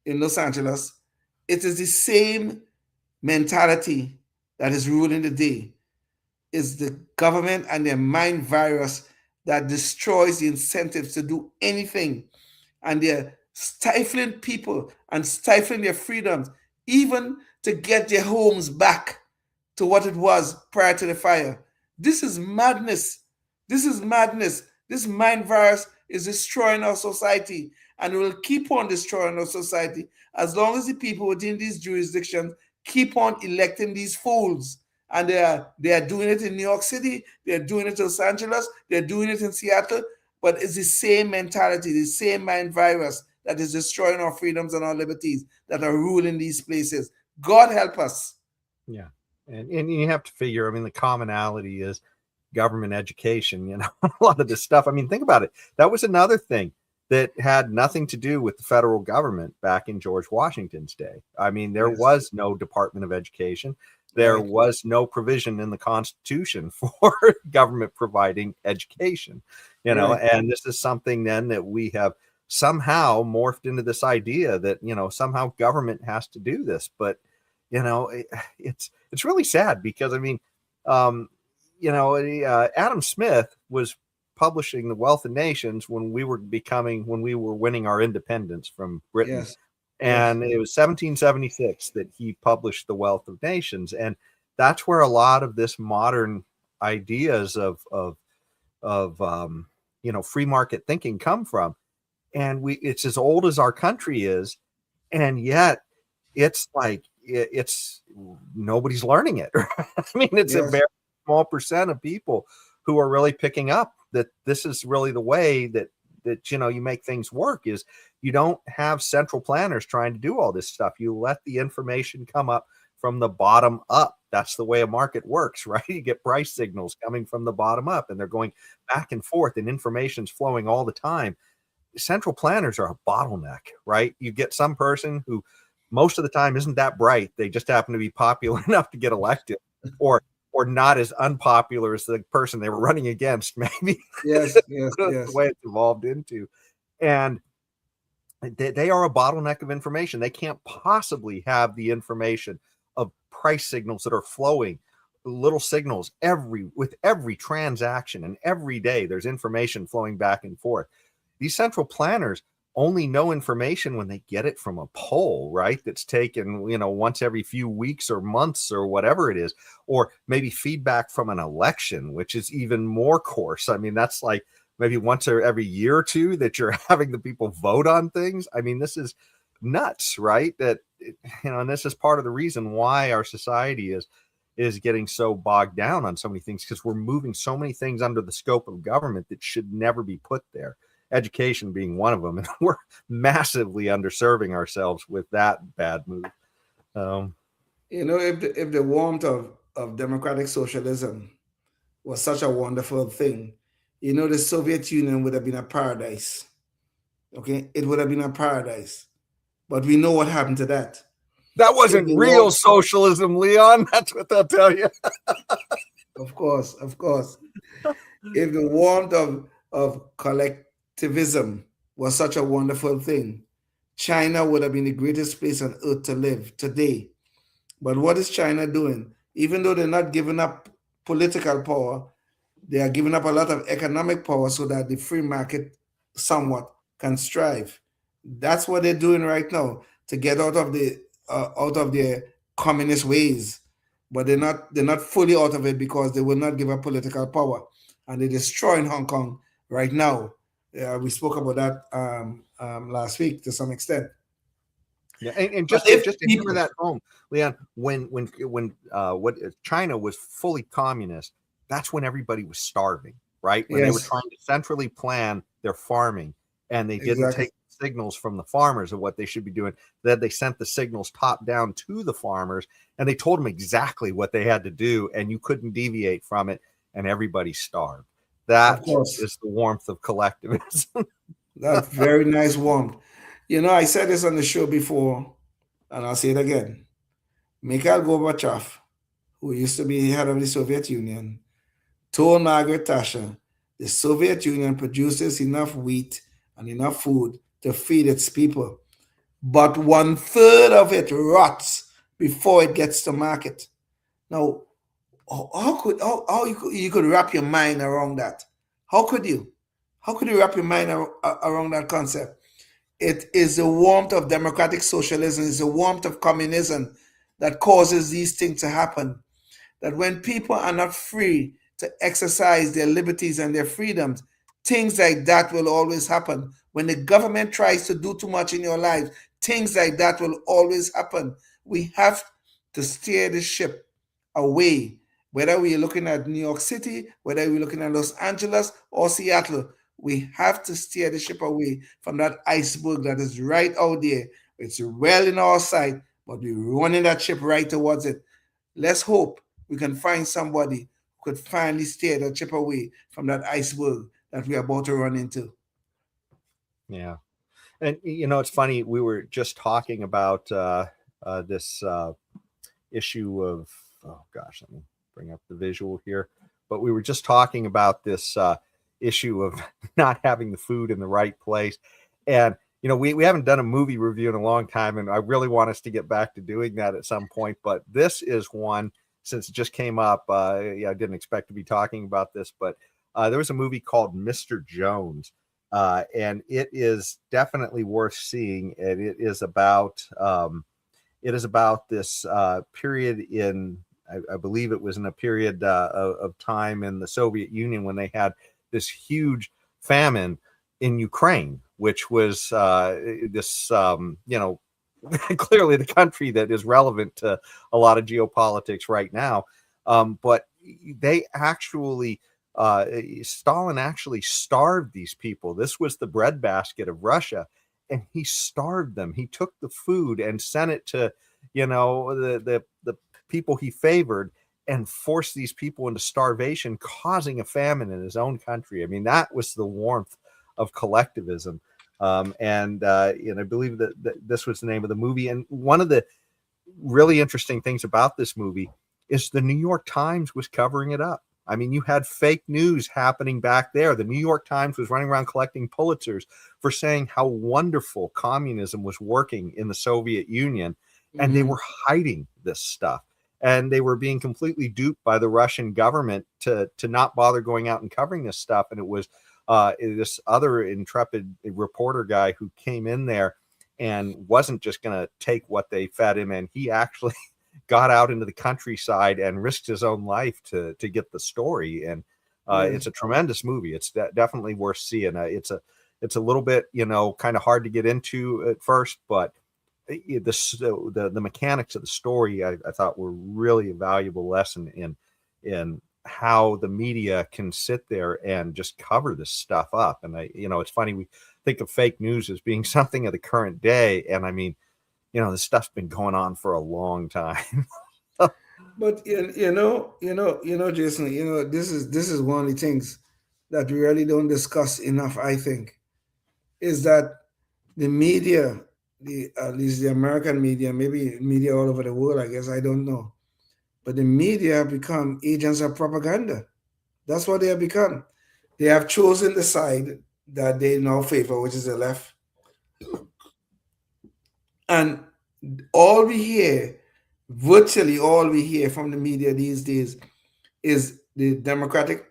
Los Angeles, it is the same mentality that is ruling the day. It's the government and their mind virus that destroys the incentives to do anything. And they're stifling people and stifling their freedoms, even to get their homes back to what it was prior to the fire. This is madness. This is madness. This mind virus is destroying our society, and it will keep on destroying our society as long as the people within these jurisdictions keep on electing these fools. And they are doing it in New York City, they're doing it in Los Angeles, they're doing it in Seattle, but it's the same mentality, the same mind virus that is destroying our freedoms and our liberties that are ruling these places. God help us. Yeah. And you have to figure, I mean, the commonality is government education, a lot of this stuff. I mean, think about it. That was another thing that had nothing to do with the federal government back in George Washington's day. I mean, there was no Department of Education. There was no provision in the Constitution for government providing education, and this is something then that we have somehow morphed into this idea that, somehow government has to do this. But, it's really sad because, I mean, Adam Smith was publishing The Wealth of Nations when we were winning our independence from Britain. Yes. And it was 1776 that he published The Wealth of Nations. And that's where a lot of this modern ideas of free market thinking come from. And it's as old as our country is. And yet it's like, it's nobody's learning it. I mean, it's a very small percent of people who are really picking up that this is really the way that you make things work. Is you don't have central planners trying to do all this stuff. You let the information come up from the bottom up. That's the way a market works, right? You get price signals coming from the bottom up, and they're going back and forth, and information's flowing all the time. Central planners are a bottleneck, right? You get some person who most of the time isn't that bright. They just happen to be popular enough to get elected, or not as unpopular as the person they were running against, maybe. Yes. The way it's evolved into. And they are a bottleneck of information. They can't possibly have the information of price signals that are flowing, little signals with every transaction, and every day there's information flowing back and forth. These central planners only know information when they get it from a poll, right? That's taken, once every few weeks or months or whatever it is, or maybe feedback from an election, which is even more coarse. I mean, that's like maybe once or every year or two that you're having the people vote on things. I mean, this is nuts, right? That, and this is part of the reason why our society is getting so bogged down on so many things, because we're moving so many things under the scope of government that should never be put there. Education being one of them, and we're massively underserving ourselves with that bad move. You know, if the warmth of democratic socialism was such a wonderful thing, you know, the Soviet Union would have been a paradise. Okay, it would have been a paradise. But we know what happened to that. That wasn't real socialism, Leon. That's what they'll tell you. Of course, of course. If the warmth of collectivism was such a wonderful thing, China would have been the greatest place on earth to live today. But what is China doing? Even though they're not giving up political power, they are giving up a lot of economic power so that the free market somewhat can strive. That's what they're doing right now to get out of their communist ways. But they're not fully out of it because they will not give up political power, and they're destroying Hong Kong right now. We spoke about that last week to some extent. Yeah, and just to hammer that home, Leon, when what China was fully communist, that's when everybody was starving, right? When they were trying to centrally plan their farming, and they didn't take signals from the farmers of what they should be doing. Then they sent the signals top down to the farmers, and they told them exactly what they had to do, and you couldn't deviate from it, and everybody starved. That is the warmth of collectivism. That's very nice warmth. You know, I said this on the show before, and I'll say it again. Mikhail Gorbachev, who used to be head of the Soviet Union, told Margaret Thatcher, the Soviet Union produces enough wheat and enough food to feed its people, but 1/3 of it rots before it gets to market. Now, how you could wrap your mind around that? How could you wrap your mind around that concept? It is the warmth of democratic socialism, it's the warmth of communism that causes these things to happen. That when people are not free to exercise their liberties and their freedoms, things like that will always happen. When the government tries to do too much in your life, things like that will always happen. We have to steer the ship away, whether we're looking at New York City, whether we're looking at Los Angeles or Seattle. We have to steer the ship away from that iceberg that is right out there. It's well in our sight, but we're running that ship right towards it. Let's hope we can find somebody who could finally steer the ship away from that iceberg that we're about to run into. Yeah. And, you know, it's funny. We were just talking about this issue of, oh gosh, let me bring up the visual here. But we were just talking about this issue of not having the food in the right place. And, you know, we haven't done a movie review in a long time, and I really want us to get back to doing that at some point. But this is one, since it just came up, I didn't expect to be talking about this, but there was a movie called Mr. Jones, and it is definitely worth seeing. And it is about this period in, I believe it was in a period of time in the Soviet Union when they had this huge famine in Ukraine, which was this, you know, clearly the country that is relevant to a lot of geopolitics right now. But they actually, Stalin actually starved these people. This was the breadbasket of Russia, and he starved them. He took the food and sent it to, you know, the people he favored, and forced these people into starvation, causing a famine in his own country. I mean, that was the warmth of collectivism. And I believe that this was the name of the movie. And one of the really interesting things about this movie is the New York Times was covering it up. I mean, you had fake news happening back there. The New York Times was running around collecting Pulitzers for saying how wonderful communism was working in the Soviet Union. And they were hiding this stuff. And they were being completely duped by the Russian government to not bother going out and covering this stuff. And it was this other intrepid reporter guy who came in there and wasn't just going to take what they fed him. And he actually got out into the countryside and risked his own life to get the story. And it's a tremendous movie. It's definitely worth seeing. It's a little bit, you know, kind of hard to get into at first, but the mechanics of the story I thought were really a valuable lesson in how the media can sit there and just cover this stuff up. And it's funny, we think of fake news as being something of the current day, and I mean, this stuff's been going on for a long time. But Jason, this is one of the things that we really don't discuss enough, I think, is that the media, at least the American media, maybe media all over the world, I guess, I don't know. But the media have become agents of propaganda. That's what they have become. They have chosen the side that they now favor, which is the left. And virtually all we hear from the media these days is the Democratic,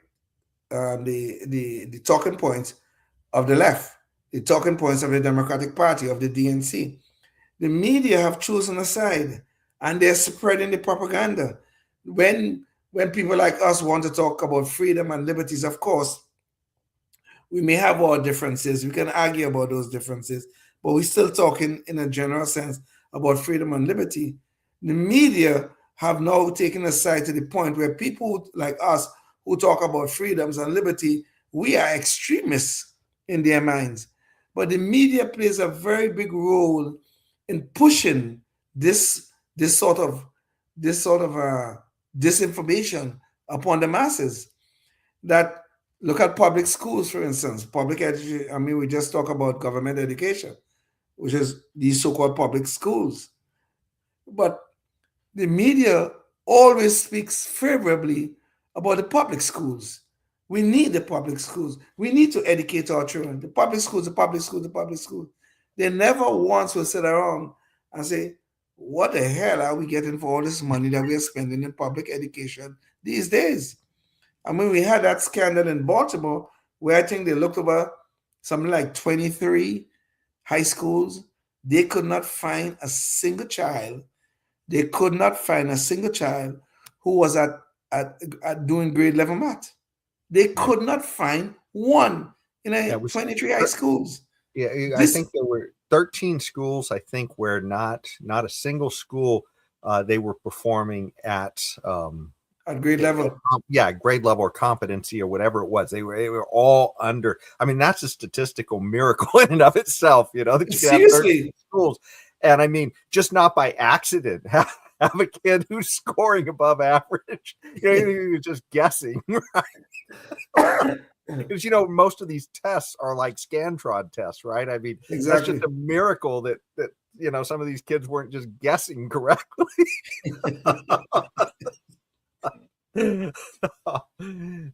the talking points of the left, the talking points of the Democratic Party, of the DNC. The media have chosen a side, and they're spreading the propaganda. When people like us want to talk about freedom and liberties, of course, we may have our differences. We can argue about those differences, but we're still talking in a general sense about freedom and liberty. The media have now taken a side to the point where people like us who talk about freedoms and liberty, we are extremists in their minds. But the media plays a very big role in pushing this sort of disinformation upon the masses. That look at public schools, for instance, public education. I mean, we just talk about government education, which is these so-called public schools. But the media always speaks favorably about the public schools. We need the public schools. We need to educate our children. The public schools, the public schools, the public schools. They never once will sit around and say, what the hell are we getting for all this money that we are spending in public education these days? I mean, we had that scandal in Baltimore where I think they looked over something like 23 high schools. They could not find a single child. They could not find a single child who was at doing grade level math. They could not find one in 23 high schools. Yeah, I think there were 13 schools, I think, where not a single school they were performing at grade level. Grade level or competency or whatever it was. They were all under. I mean, that's a statistical miracle in and of itself, that you can have 13 schools. And I mean, just not by accident have a kid who's scoring above average. You're just guessing, right? Because most of these tests are like Scantron tests, right? I mean, exactly. That's just a miracle that some of these kids weren't just guessing correctly.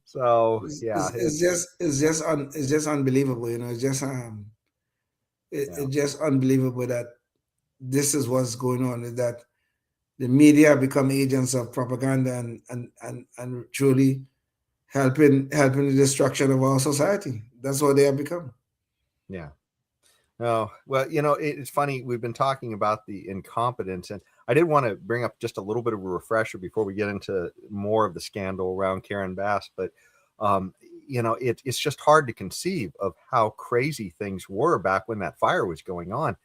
So yeah, it's just unbelievable. It's just unbelievable that this is what's going on. Is that the media become agents of propaganda and truly helping the destruction of our society. That's what they have become. Yeah. Oh, well, it's funny. We've been talking about the incompetence, and I did want to bring up just a little bit of a refresher before we get into more of the scandal around Karen Bass. But, it's just hard to conceive of how crazy things were back when that fire was going on.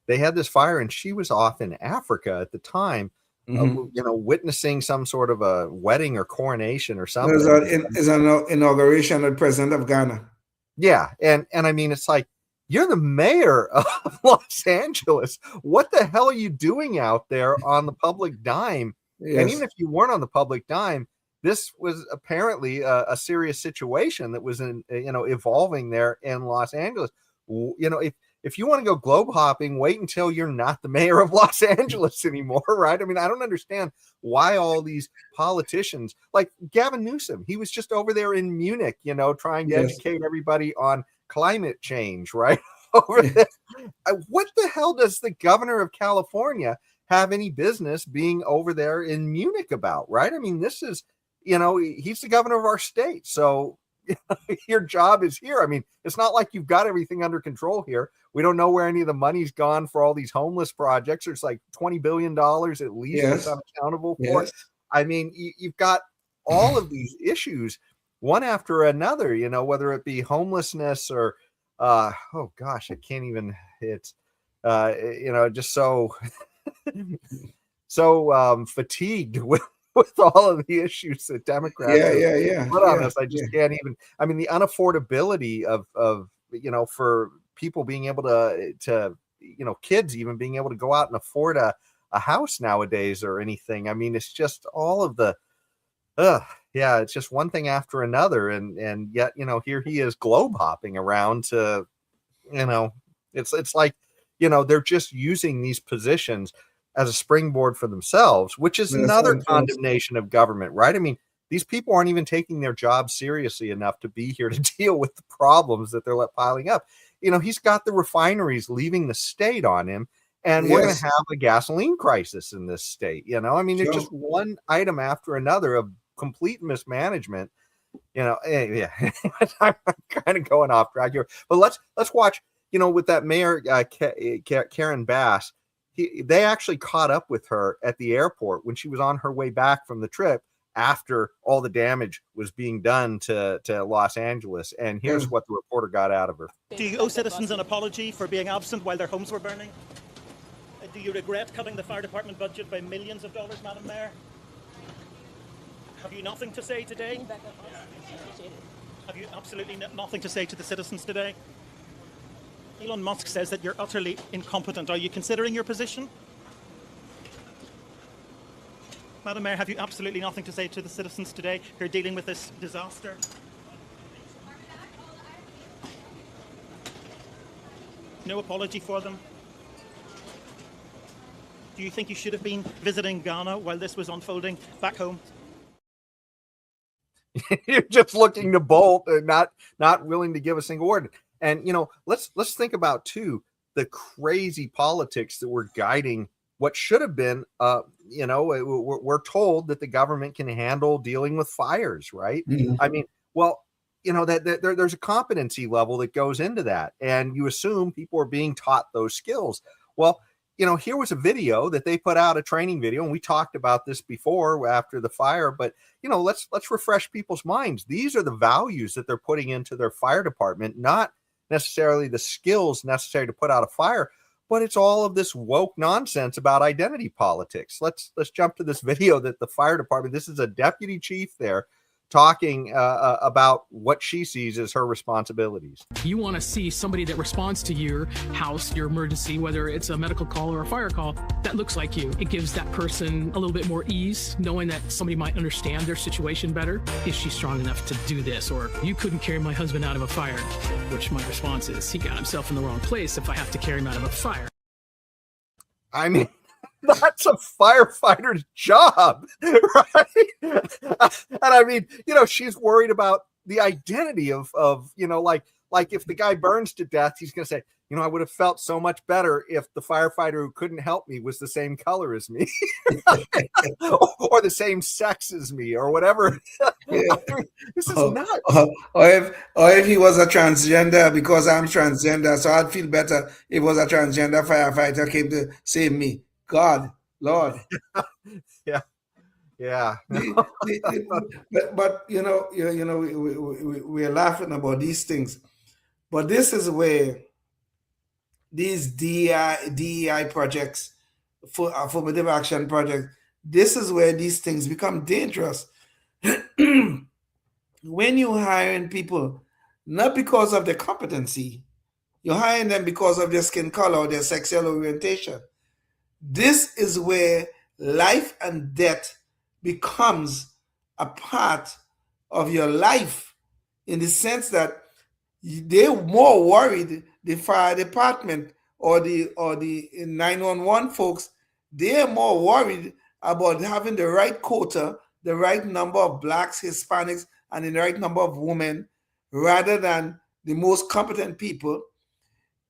They had this fire, and she was off in Africa at the time, witnessing some sort of a wedding or coronation or something. It's an inauguration of the president of Ghana. Yeah, and I mean, it's like, you're the mayor of Los Angeles. What the hell are you doing out there on the public dime? Yes. And even if you weren't on the public dime, this was apparently a serious situation that was evolving there in Los Angeles. If you want to go globe hopping, wait until you're not the mayor of Los Angeles anymore, right? I mean, I don't understand why all these politicians, like Gavin Newsom, he was just over there in Munich, trying to educate everybody on climate change, right? Over there. What the hell does the governor of California have any business being over there in Munich about, right? I mean, this is, he's the governor of our state. So your job is here. I mean, it's not like you've got everything under control here. We don't know where any of the money's gone for all these homeless projects. There's like $20 billion at least that's unaccountable for. I mean, you've got all of these issues one after another, whether it be homelessness or, oh gosh, I can't even, it's, just so fatigued with all of the issues that Democrats put on us. I just can't even, I mean, the unaffordability of, for people being able to kids even being able to go out and afford a house nowadays or anything. I mean, it's just all of the, yeah, it's just one thing after another. And yet, here he is globe hopping around to, it's like, they're just using these positions as a springboard for themselves, which is another condemnation of government, right? I mean, these people aren't even taking their jobs seriously enough to be here to deal with the problems that they're piling up. He's got the refineries leaving the state on him, and we're going to have a gasoline crisis in this state. I mean, it's just one item after another of complete mismanagement. Yeah, I'm kind of going off track here, but let's watch. With that mayor Karen Bass, they actually caught up with her at the airport when she was on her way back from the trip after all the damage was being done to Los Angeles. And here's what the reporter got out of her. Do you owe citizens an apology for being absent while their homes were burning? Do you regret cutting the fire department budget by millions of dollars, Madam Mayor? Have you nothing to say today? Have you absolutely nothing to say to the citizens today? Elon Musk says that you're utterly incompetent. Are you considering your position? Madam Mayor, have you absolutely nothing to say to the citizens today who are dealing with this disaster? No apology for them? Do you think you should have been visiting Ghana while this was unfolding back home? You're just looking to bolt and not willing to give a single word. And, let's think about, too, the crazy politics that were guiding what should have been, we're told that the government can handle dealing with fires, right? Mm-hmm. I mean, well, there's a competency level that goes into that. And you assume people are being taught those skills. Well, here was a video that they put out, a training video, and we talked about this before after the fire, but let's refresh people's minds. These are the values that they're putting into their fire department, not necessarily the skills necessary to put out a fire, but it's all of this woke nonsense about identity politics. Let's jump to this video that the fire department, this is a deputy chief there, talking about what she sees as her responsibilities. You want to see somebody that responds to your house, your emergency, whether it's a medical call or a fire call, that looks like you. It gives that person a little bit more ease, knowing that somebody might understand their situation better. Is she strong enough to do this? Or you couldn't carry my husband out of a fire, which my response is, he got himself in the wrong place if I have to carry him out of a fire. I mean, that's a firefighter's job, right? And I mean, she's worried about the identity of like if the guy burns to death, he's going to say, I would have felt so much better if the firefighter who couldn't help me was the same color as me or the same sex as me or whatever. Yeah. This is nuts. Or if he was a transgender, because I'm transgender, so I'd feel better if it was a transgender firefighter came to save me. God, Lord. Yeah. But we're laughing about these things. But this is where these DEI projects, affirmative action projects, this is where these things become dangerous. When you hiring people, not because of their competency, you're hiring them because of their skin color or their sexual orientation. This is where life and death becomes a part of your life, in the sense that they're more worried, the fire department or the 911 folks, they're more worried about having the right quota, the right number of blacks, Hispanics, and the right number of women, rather than the most competent people.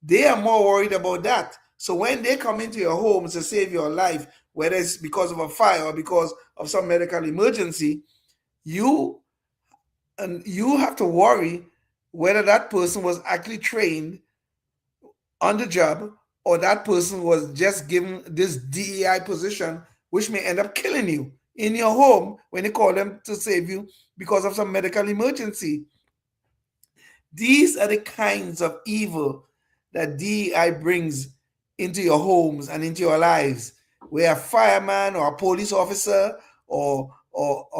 They are more worried about that. So when they come into your homes to save your life, whether it's because of a fire or because of some medical emergency, you have to worry whether that person was actually trained on the job or that person was just given this DEI position, which may end up killing you in your home when they call them to save you because of some medical emergency. These are the kinds of evil that DEI brings into your homes and into your lives, where a fireman or a police officer or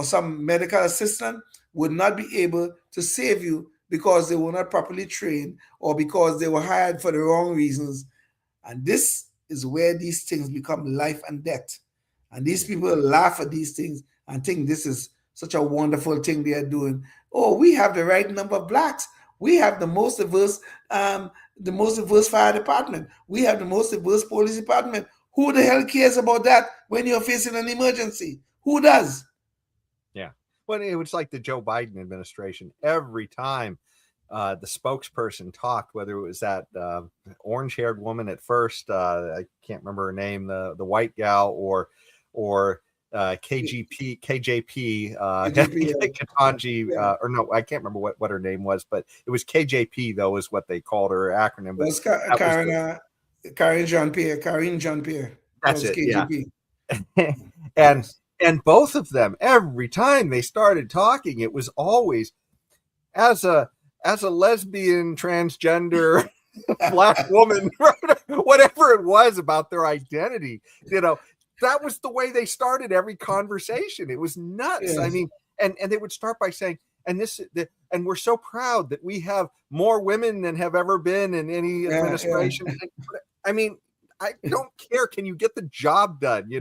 some medical assistant would not be able to save you because they were not properly trained or because they were hired for the wrong reasons. And this is where these things become life and death. And these people laugh at these things and think this is such a wonderful thing they are doing. Oh, we have the right number of blacks. We have the most diverse fire department. We have the most diverse police department. Who the hell cares about that when you're facing an emergency? Who does? Yeah. Well, it was like the Joe Biden administration. Every time the spokesperson talked, whether it was that orange-haired woman at first, I can't remember her name, the white gal, or KJP, Ketanji, or no, I can't remember what her name was, but it was KJP though, is what they called her acronym. But Karine Jean-Pierre. That's it. KJP. Yeah. and both of them, every time they started talking, it was always as a lesbian, transgender, black woman, whatever it was about their identity, that was the way they started every conversation. It was nuts. Yes. I mean, and they would start by saying, and we're so proud that we have more women than have ever been in any administration. Yeah. I mean, I don't care. Can you get the job done?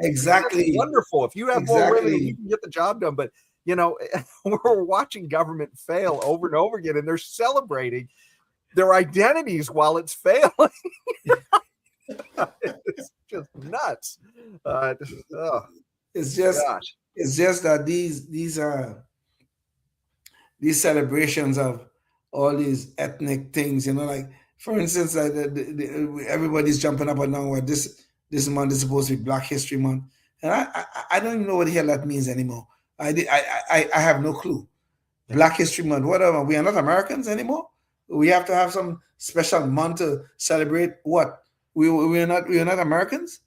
Exactly. It's wonderful. If you have more women, you can get the job done. But we're watching government fail over and over again, and they're celebrating their identities while it's failing. It's just nuts. It's just that these celebrations of all these ethnic things, like for instance, everybody's jumping up and down where this month is supposed to be Black History Month, and I don't even know what the hell that means anymore. I have no clue. Black History Month, whatever. We are not Americans anymore. We have to have some special month to celebrate what? We are not Americans?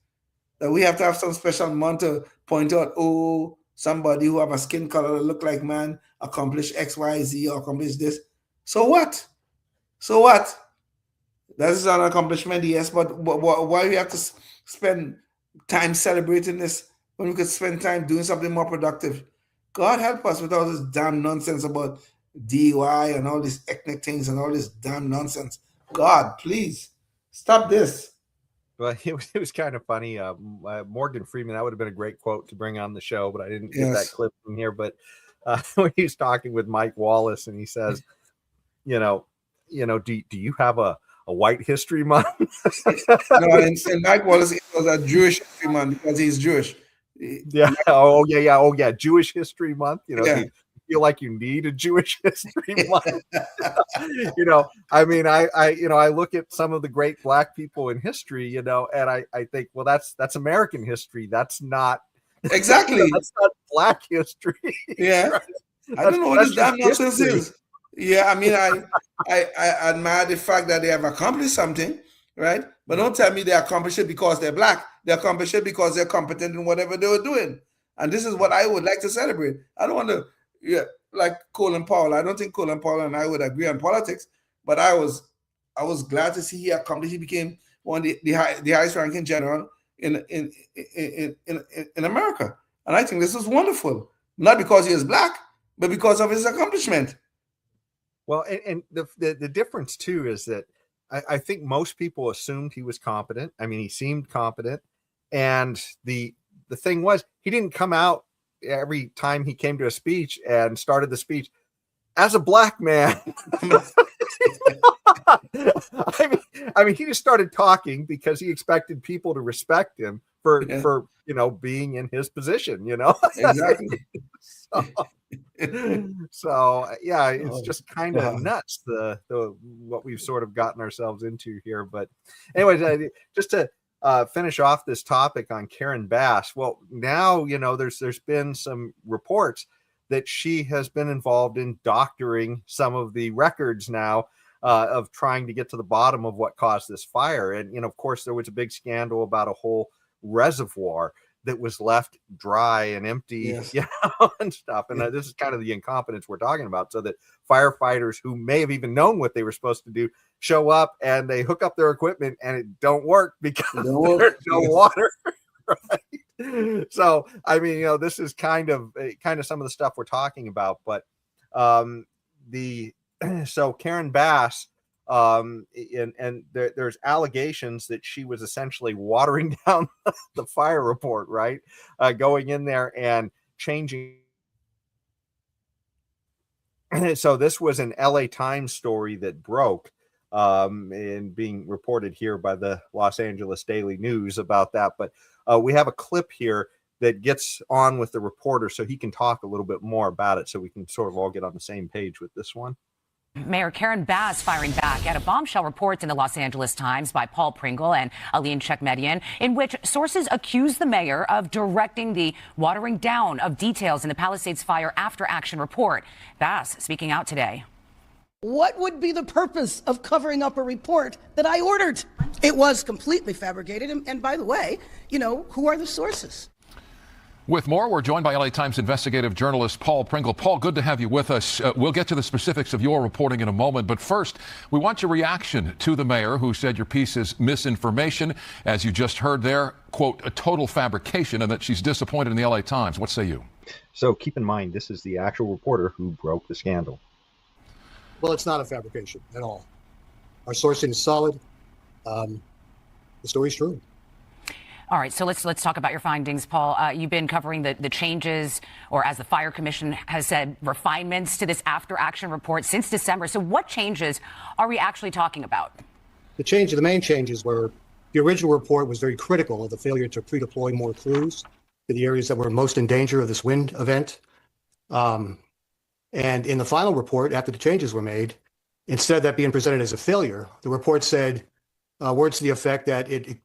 That we have to have some special month to point out, oh, somebody who have a skin color that look like man accomplished X, Y, Z, or accomplished this. So what? That is an accomplishment, yes, but why we have to spend time celebrating this when we could spend time doing something more productive? God help us with all this damn nonsense about DUI and all these ethnic things and all this damn nonsense. God, please stop this. Well, it was kind of funny. Morgan Freeman, that would have been a great quote to bring on the show, but I didn't get that clip from here. But when he's talking with Mike Wallace, and he says, do you have a white history month? No, and Mike Wallace was a Jewish history month because he's Jewish. Yeah. Oh yeah. Jewish History Month. Do you feel like you need a Jewish History Month? I mean, I look at some of the great Black people in history, and I think, well, that's American history. That's not exactly. That's not Black history. Yeah. Right? I don't know what this damn nonsense is. Yeah, I mean, I admire the fact that they have accomplished something, right? But don't tell me they accomplished it because they're Black. They accomplished it because they're competent in whatever they were doing. And this is what I would like to celebrate. I don't want to, like Colin Powell. I don't think Colin Powell and I would agree on politics, but I was glad to see he accomplished. He became one of the highest ranking general in America. And I think this is wonderful. Not because he is Black, but because of his accomplishment. Well, and the difference too is that I think most people assumed he was competent. I mean, he seemed competent, and the thing was, he didn't come out every time he came to a speech and started the speech as a Black man. I mean, he just started talking because he expected people to respect him for being in his position. Exactly. So yeah, it's just kind of nuts the what we've sort of gotten ourselves into here. But anyways, just to finish off this topic on Karen Bass. Well, now there's been some reports that she has been involved in doctoring some of the records now of trying to get to the bottom of what caused this fire. And of course, there was a big scandal about a whole reservoir that was left dry and empty, and stuff. And this is kind of the incompetence we're talking about. So that firefighters who may have even known what they were supposed to do show up and they hook up their equipment and it don't work because there's no water. Right? So, I mean, this is kind of some of the stuff we're talking about. But so Karen Bass and there's allegations that she was essentially watering down the fire report, right? Going in there and changing. So this was an LA Times story that broke, and being reported here by the Los Angeles Daily News about that. But we have a clip here that gets on with the reporter so he can talk a little bit more about it, so we can sort of all get on the same page with this one. Mayor Karen Bass firing back at a bombshell report in the Los Angeles Times by Paul Pringle and Aline Chekmedian, in which sources accuse the mayor of directing the watering down of details in the Palisades Fire after action report. Bass speaking out today. What would be the purpose of covering up a report that I ordered? It was completely fabricated. And by the way, who are the sources? With more, we're joined by LA Times investigative journalist Paul Pringle. Paul, good to have you with us. We'll get to the specifics of your reporting in a moment, but first, we want your reaction to the mayor who said your piece is misinformation, as you just heard there, quote, a total fabrication, and that she's disappointed in the LA Times. What say you? So keep in mind, this is the actual reporter who broke the scandal. Well, it's not a fabrication at all. Our sourcing is solid. The story's true. All right, so let's talk about your findings, Paul. You've been covering the changes, or as the Fire Commission has said, refinements to this after-action report since December. So what changes are we actually talking about? The main changes were the original report was very critical of the failure to pre-deploy more crews to the areas that were most in danger of this wind event. And in the final report, after the changes were made, instead of that being presented as a failure, the report said words to the effect that it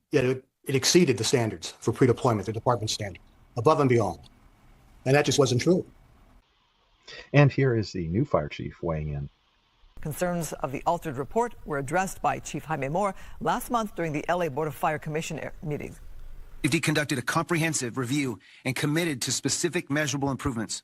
exceeded the standards for pre-deployment, the department standard, above and beyond. And that just wasn't true. And here is the new fire chief weighing in. Concerns of the altered report were addressed by Chief Jaime Moore last month during the LA Board of Fire Commission meeting. Safety conducted a comprehensive review and committed to specific measurable improvements.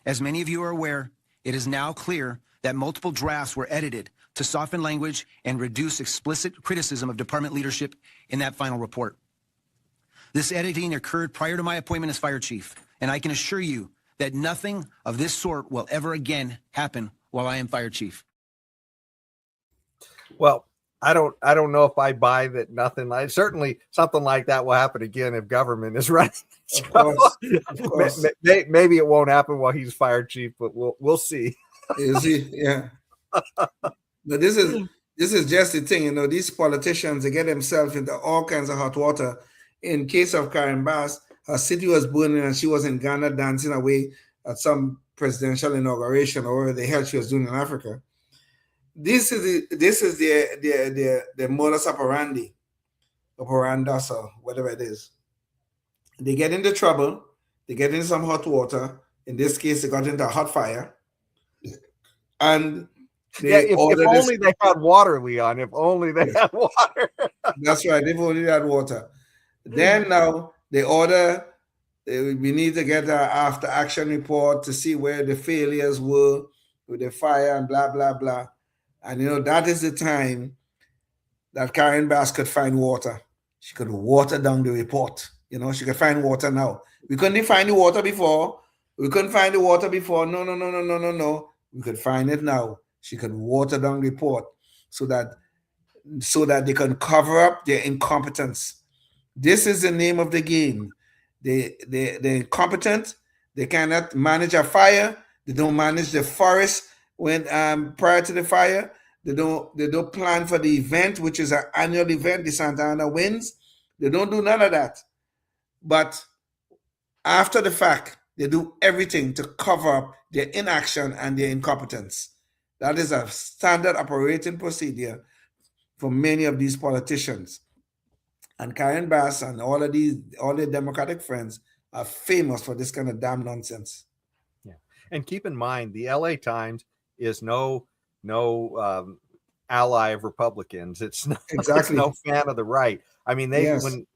As many of you are aware, it is now clear that multiple drafts were edited to soften language and reduce explicit criticism of department leadership in that final report. This editing occurred prior to my appointment as fire chief, and I can assure you that nothing of this sort will ever again happen while I am fire chief. Well, I don't know if I buy that nothing like, certainly something like that will happen again if government is running. Of course. Maybe it won't happen while he's fire chief, but we'll see. Is he? Yeah. But this is just the thing, these politicians, they get themselves into all kinds of hot water. In case of Karen Bass, her city was burning and she was in Ghana dancing away at some presidential inauguration or whatever the hell she was doing in Africa. This is the modus operandi, operandus, or whatever it is. They get into trouble, they get into some hot water. In this case, they got into a hot fire. And if only they had water, Leon. If only they had water. That's right. If only they had water. Then now they order, we need to get an after action report to see where the failures were with the fire and blah, blah, blah. And that is the time that Karen Bass could find water. She could water down the report. She could find water now. We couldn't find the water before. No. We could find it now. She could water down the report so that they can cover up their incompetence. This is the name of the game. They're incompetent. They cannot manage a fire. They don't manage the forest when prior to the fire. They don't plan for the event, which is an annual event, the Santa Ana Winds. They don't do none of that. But after the fact, they do everything to cover up their inaction and their incompetence. That is a standard operating procedure for many of these politicians. And Karen Bass and all their Democratic friends are famous for this kind of damn nonsense. Yeah. And keep in mind, the LA Times is no ally of Republicans. It's no fan of the right. I mean, when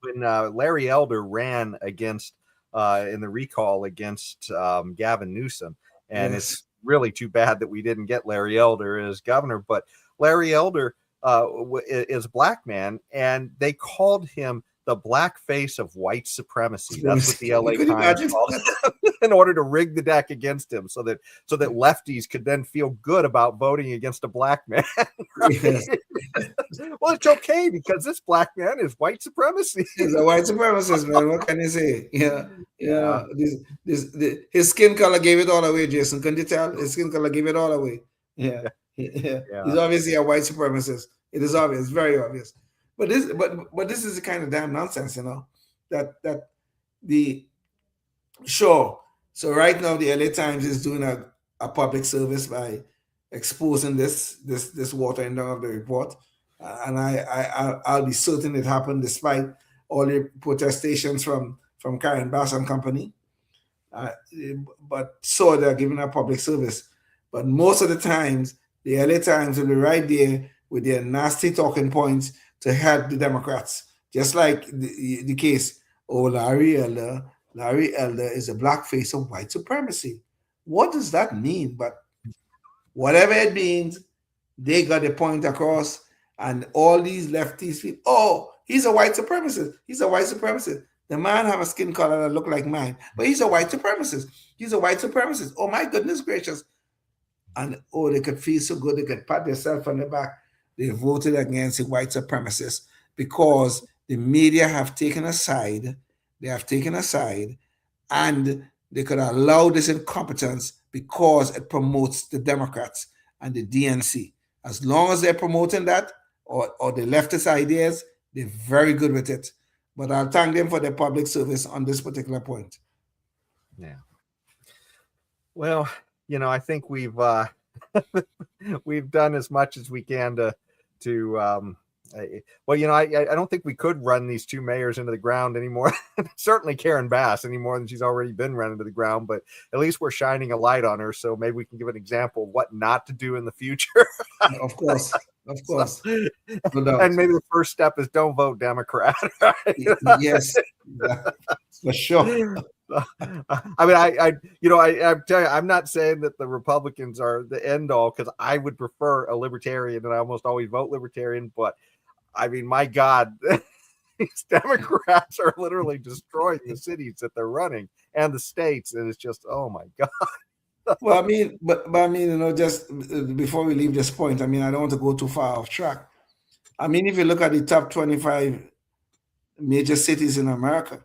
Larry Elder ran against in the recall against Gavin Newsom, and it's really too bad that we didn't get Larry Elder as governor. But Larry Elder is a black man, and they called him the black face of white supremacy. That's what the LA You could Times imagine. called it, in order to rig the deck against him, so that lefties could then feel good about voting against a black man. Right? Yes. Well, it's okay because this black man is white supremacy. He's a white supremacist, man. What can you say? Yeah. His skin color gave it all away, Jason. Couldn't you tell? His skin color gave it all away. Yeah. He's obviously a white supremacist. It is obvious, very obvious. But this is the kind of damn nonsense, that the sure. So right now the LA Times is doing a public service by exposing this watering down of the report. And I'll be certain it happened despite all the protestations from Karen Bass and company. But so they're giving a public service. But most of the times, the LA Times will be right there with their nasty talking points to help the Democrats. Just like the case, Larry Elder is a black face of white supremacy. What does that mean? But whatever it means, they got a point across, and all these lefties feel, oh, he's a white supremacist. He's a white supremacist. The man have a skin color that look like mine, but he's a white supremacist. He's a white supremacist. Oh my goodness gracious. And oh, they could feel so good, they could pat themselves on the back. They voted against the white supremacists because the media have taken a side. They have taken a side, and they could allow this incompetence because it promotes the Democrats and the DNC. As long as they're promoting that or the leftist ideas, they're very good with it. But I'll thank them for their public service on this particular point. Yeah. Well, I think we've we've done as much as we can to I don't think we could run these two mayors into the ground anymore. Certainly Karen Bass any more than she's already been run into the ground, but at least we're shining a light on her. So maybe we can give an example of what not to do in the future. Of course. So, and maybe the first step is don't vote Democrat. Right? Yes, for sure. I mean, I tell you, I'm not saying that the Republicans are the end all, because I would prefer a libertarian, and I almost always vote libertarian. But I mean, my God, these Democrats are literally destroying the cities that they're running and the states, and it's just, oh my God. Well, I mean, but I mean, just before we leave this point, I mean, I don't want to go too far off track. I mean, if you look at the top 25 major cities in America,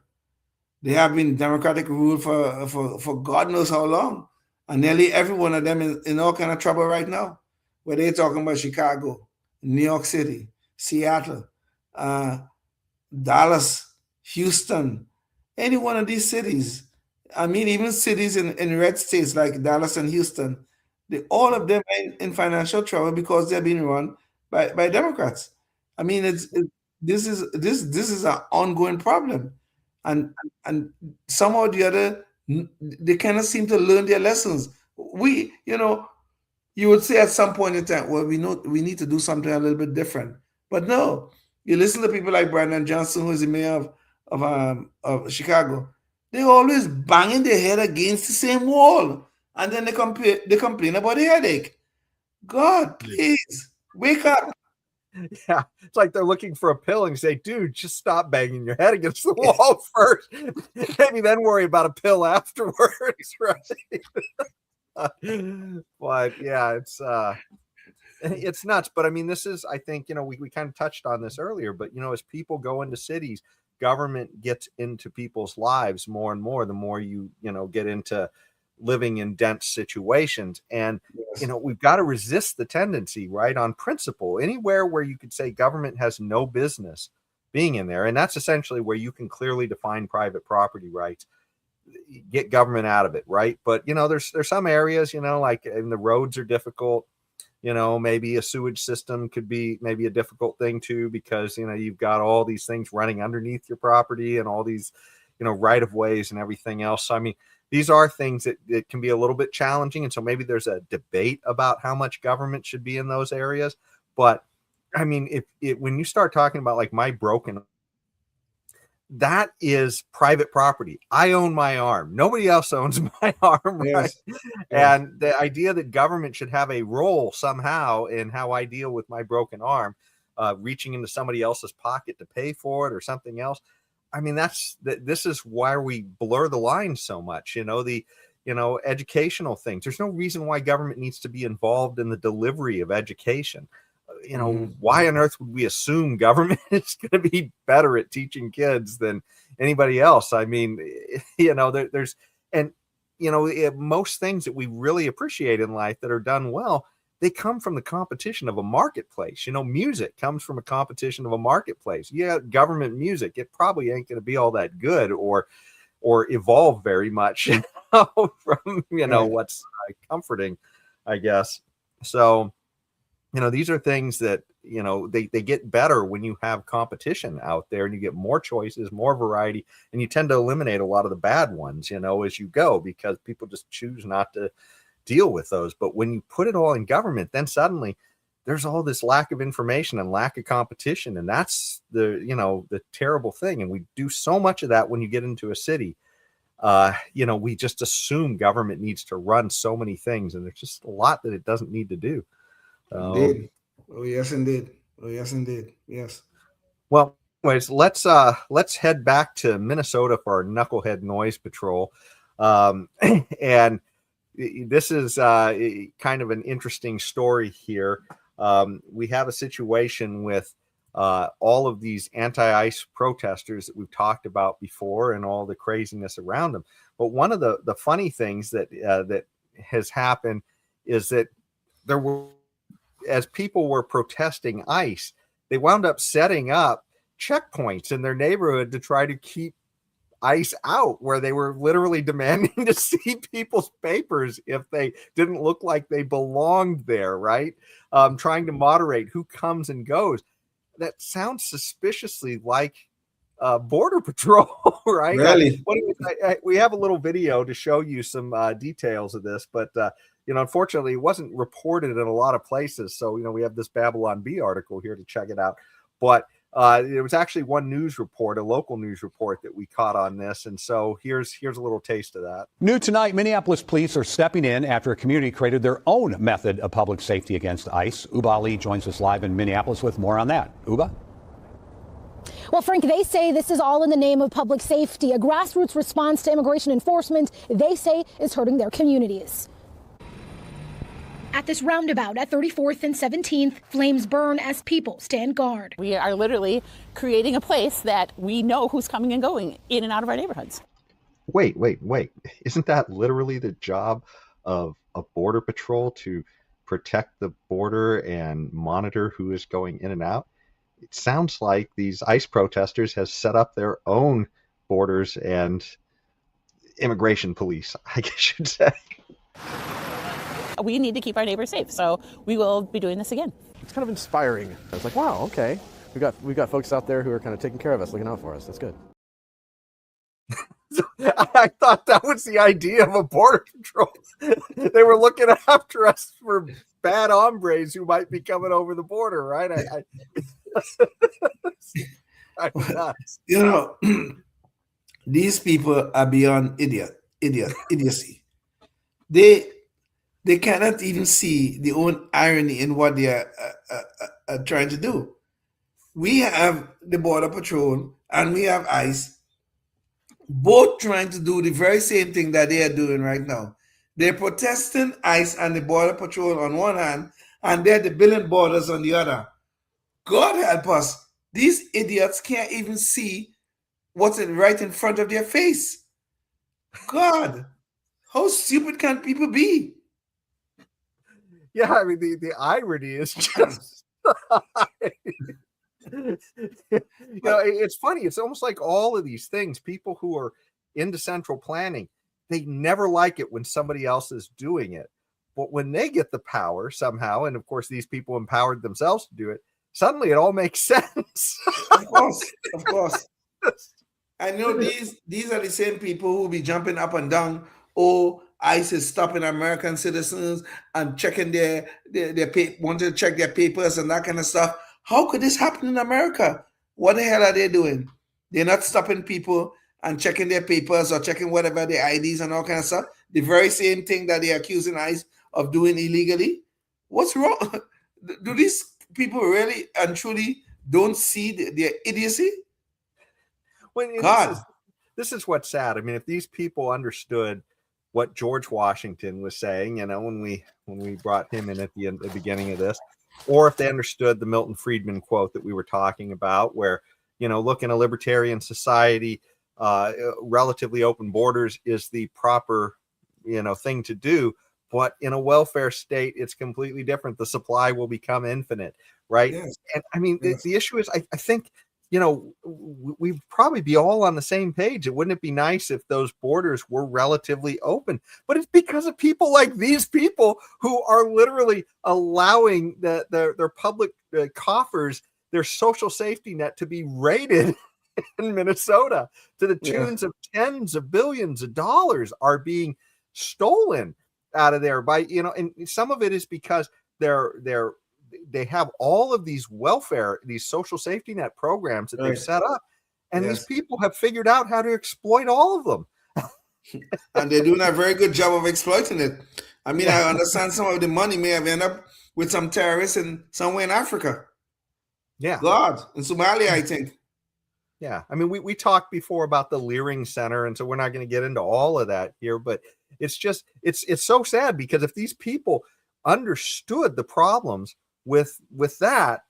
they have been Democratic rule for God knows how long, and nearly every one of them is in all kind of trouble right now. Where they're talking about Chicago, New York City, Seattle, Dallas, Houston, any one of these cities. I mean, even cities in red states like Dallas and Houston, all of them are in financial trouble because they're being run by Democrats. I mean, this is an ongoing problem, and somehow or the other, they cannot seem to learn their lessons. You would say at some point in time, well, we know we need to do something a little bit different, but no. You listen to people like Brandon Johnson, who is the mayor of Chicago. They're always banging their head against the same wall, and then they complain about the headache. God, please wake up. Yeah, it's like they're looking for a pill and you say, dude, just stop banging your head against the wall first. Maybe then worry about a pill afterwards, right? But yeah, it's nuts. But I mean, this is, I think, we kind of touched on this earlier, but as people go into cities, government gets into people's lives more and more, the more you get into living in dense situations. And, we've got to resist the tendency, right, on principle, anywhere where you could say government has no business being in there. And that's essentially where you can clearly define private property rights, get government out of it, right? But, there's some areas, like, and the roads are difficult. Maybe a sewage system could be maybe a difficult thing too, because, you've got all these things running underneath your property and all these, right of ways and everything else. So, I mean, these are things that can be a little bit challenging. And so maybe there's a debate about how much government should be in those areas. But I mean, when you start talking about like my broken, that is private property. I own my arm. Nobody else owns my arm. Right? Yes. And the idea that government should have a role somehow in how I deal with my broken arm, reaching into somebody else's pocket to pay for it or something else. I mean, this is why we blur the lines so much, educational things. There's no reason why government needs to be involved in the delivery of education. Why on earth would we assume government is going to be better at teaching kids than anybody else? I mean, most things that we really appreciate in life that are done well, they come from the competition of a marketplace. Music comes from a competition of a marketplace. Yeah, government music, it probably ain't going to be all that good or evolve very much from what's comforting, I guess. So these are things that they get better when you have competition out there and you get more choices, more variety, and you tend to eliminate a lot of the bad ones as you go, because people just choose not to deal with those. But when you put it all in government, then suddenly there's all this lack of information and lack of competition, and that's the terrible thing. And we do so much of that when you get into a city. We just assume government needs to run so many things, and there's just a lot that it doesn't need to do. Indeed. Oh yes, indeed. Oh yes, indeed. Yes. Well, anyways, let's head back to Minnesota for our Knucklehead Noise Patrol, and this is kind of an interesting story here. We have a situation with all of these anti-ICE protesters that we've talked about before and all the craziness around them. But one of the funny things that has happened is that there were, as people were protesting ICE, they wound up setting up checkpoints in their neighborhood to try to keep ICE out, where they were literally demanding to see people's papers if they didn't look like they belonged there, right? Trying to moderate who comes and goes. That sounds suspiciously like Border Patrol, right? Really? We have a little video to show you some details of this, but unfortunately, it wasn't reported in a lot of places. So, we have this Babylon Bee article here to check it out. But it was actually one news report, a local news report, that we caught on this. And so here's a little taste of that. New tonight, Minneapolis police are stepping in after a community created their own method of public safety against ICE. Uba Ali joins us live in Minneapolis with more on that. Uba? Well, Frank, they say this is all in the name of public safety, a grassroots response to immigration enforcement they say is hurting their communities. At this roundabout at 34th and 17th, flames burn as people stand guard. We are literally creating a place that we know who's coming and going in and out of our neighborhoods. Wait. Isn't that literally the job of a border patrol, to protect the border and monitor who is going in and out? It sounds like these ICE protesters have set up their own borders and immigration police, I guess you'd say. We need to keep our neighbors safe, so we will be doing this again. It's kind of inspiring. It's like, wow, okay, we've got folks out there who are kind of taking care of us, looking out for us. That's good. I thought that was the idea of a border patrol. They were looking after us for bad hombres who might be coming over the border, right? These people are beyond idiocy. They cannot even see the own irony in what they are trying to do. We have the Border Patrol and we have ICE, both trying to do the very same thing that they are doing right now. They're protesting ICE and the Border Patrol on one hand, and they're the building borders on the other. God help us. These idiots can't even see what's right in front of their face. God, how stupid can people be? Yeah, I mean, the irony is just, it's funny. It's almost like all of these things, people who are into central planning, they never like it when somebody else is doing it. But when they get the power somehow, and of course, these people empowered themselves to do it, suddenly it all makes sense. Of course. I know these are the same people who will be jumping up and down. Oh, ICE is stopping American citizens and checking their wanting to check their papers and that kind of stuff. How could this happen in America? What the hell are they doing? They're not stopping people and checking their papers or checking whatever their IDs and all kind of stuff. The very same thing that they're accusing ICE of doing illegally. What's wrong? Do these people really and truly don't see their idiocy? Well, this is what's sad. I mean, if these people understood what George Washington was saying, when we brought him in at the beginning of this, or if they understood the Milton Friedman quote that we were talking about, where, look, in a libertarian society, relatively open borders is the proper, thing to do. But in a welfare state, it's completely different. The supply will become infinite, right? Yes. And I mean, the issue is, I think, we'd probably be all on the same page. Wouldn't it be nice if those borders were relatively open? But it's because of people like these people who are literally allowing their public coffers, their social safety net, to be raided in Minnesota to the tunes of tens of billions of dollars are being stolen out of there by, and some of it is because they have all of these these social safety net programs that they've set up, and these people have figured out how to exploit all of them. And they're doing a very good job of exploiting it. I mean, I understand some of the money may have ended up with some terrorists somewhere in Africa. Yeah. God, in Somalia, I think. Yeah. I mean, we talked before about the Leering Center, and so we're not going to get into all of that here, but it's just, it's so sad, because if these people understood the problems with that,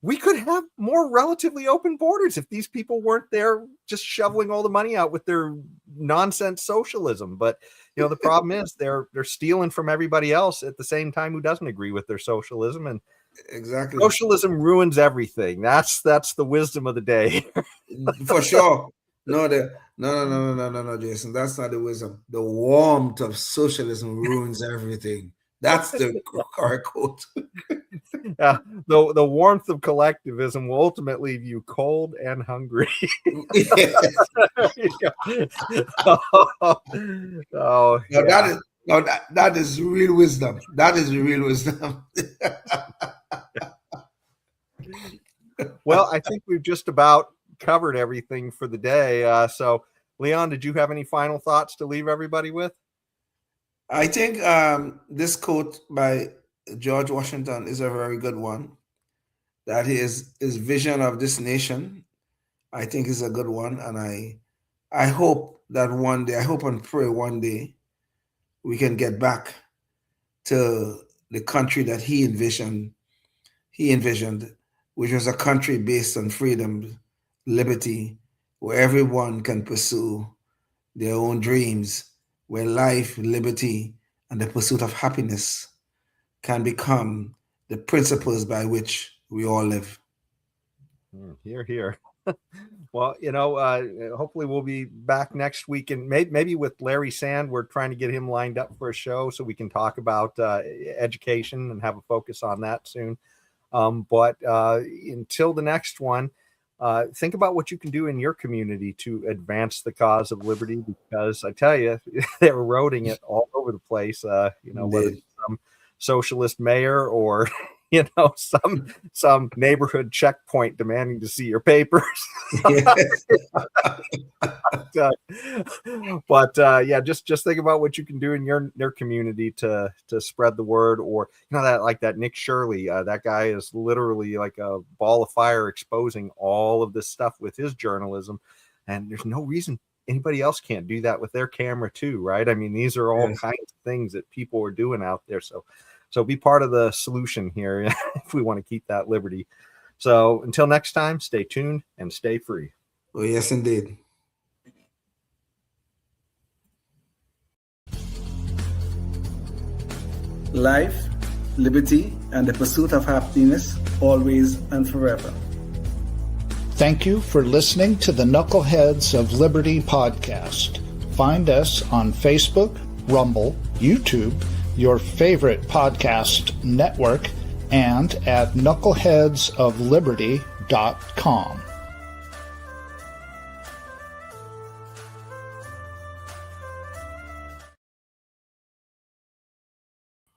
we could have more relatively open borders if these people weren't there just shoveling all the money out with their nonsense socialism. But the problem is they're stealing from everybody else at the same time who doesn't agree with their socialism, and exactly, socialism ruins everything. That's the wisdom of the day. For sure. No, Jason, that's not the wisdom. The warmth of socialism ruins everything. That's the correct quote. Yeah, the warmth of collectivism will ultimately leave you cold and hungry. That is real wisdom. That is real wisdom. Well, I think we've just about covered everything for the day. So, Leon, did you have any final thoughts to leave everybody with? I think this quote by George Washington is a very good one. That his vision of this nation, I think, is a good one. And I hope that one day, I hope and pray one day, we can get back to the country that he envisioned, which was a country based on freedom, liberty, where everyone can pursue their own dreams, where life, liberty, and the pursuit of happiness can become the principles by which we all live. Hear, hear. Well, hopefully we'll be back next week, and maybe with Larry Sand. We're trying to get him lined up for a show so we can talk about education and have a focus on that soon. But until the next one, think about what you can do in your community to advance the cause of liberty, because I tell you, they're eroding it all over the place. Whether it's some socialist mayor or some neighborhood checkpoint demanding to see your papers. But just think about what you can do in your community to spread the word. Or that Nick Shirley, that guy is literally like a ball of fire exposing all of this stuff with his journalism, and there's no reason anybody else can't do that with their camera too, right? I mean, these are all kinds of things that people are doing out there. So be part of the solution here if we want to keep that liberty. So until next time, stay tuned and stay free. Oh, yes, indeed. Life, liberty, and the pursuit of happiness, always and forever. Thank you for listening to the Knuckleheads of Liberty podcast. Find us on Facebook, Rumble, YouTube, your favorite podcast network, and at knuckleheadsofliberty.com.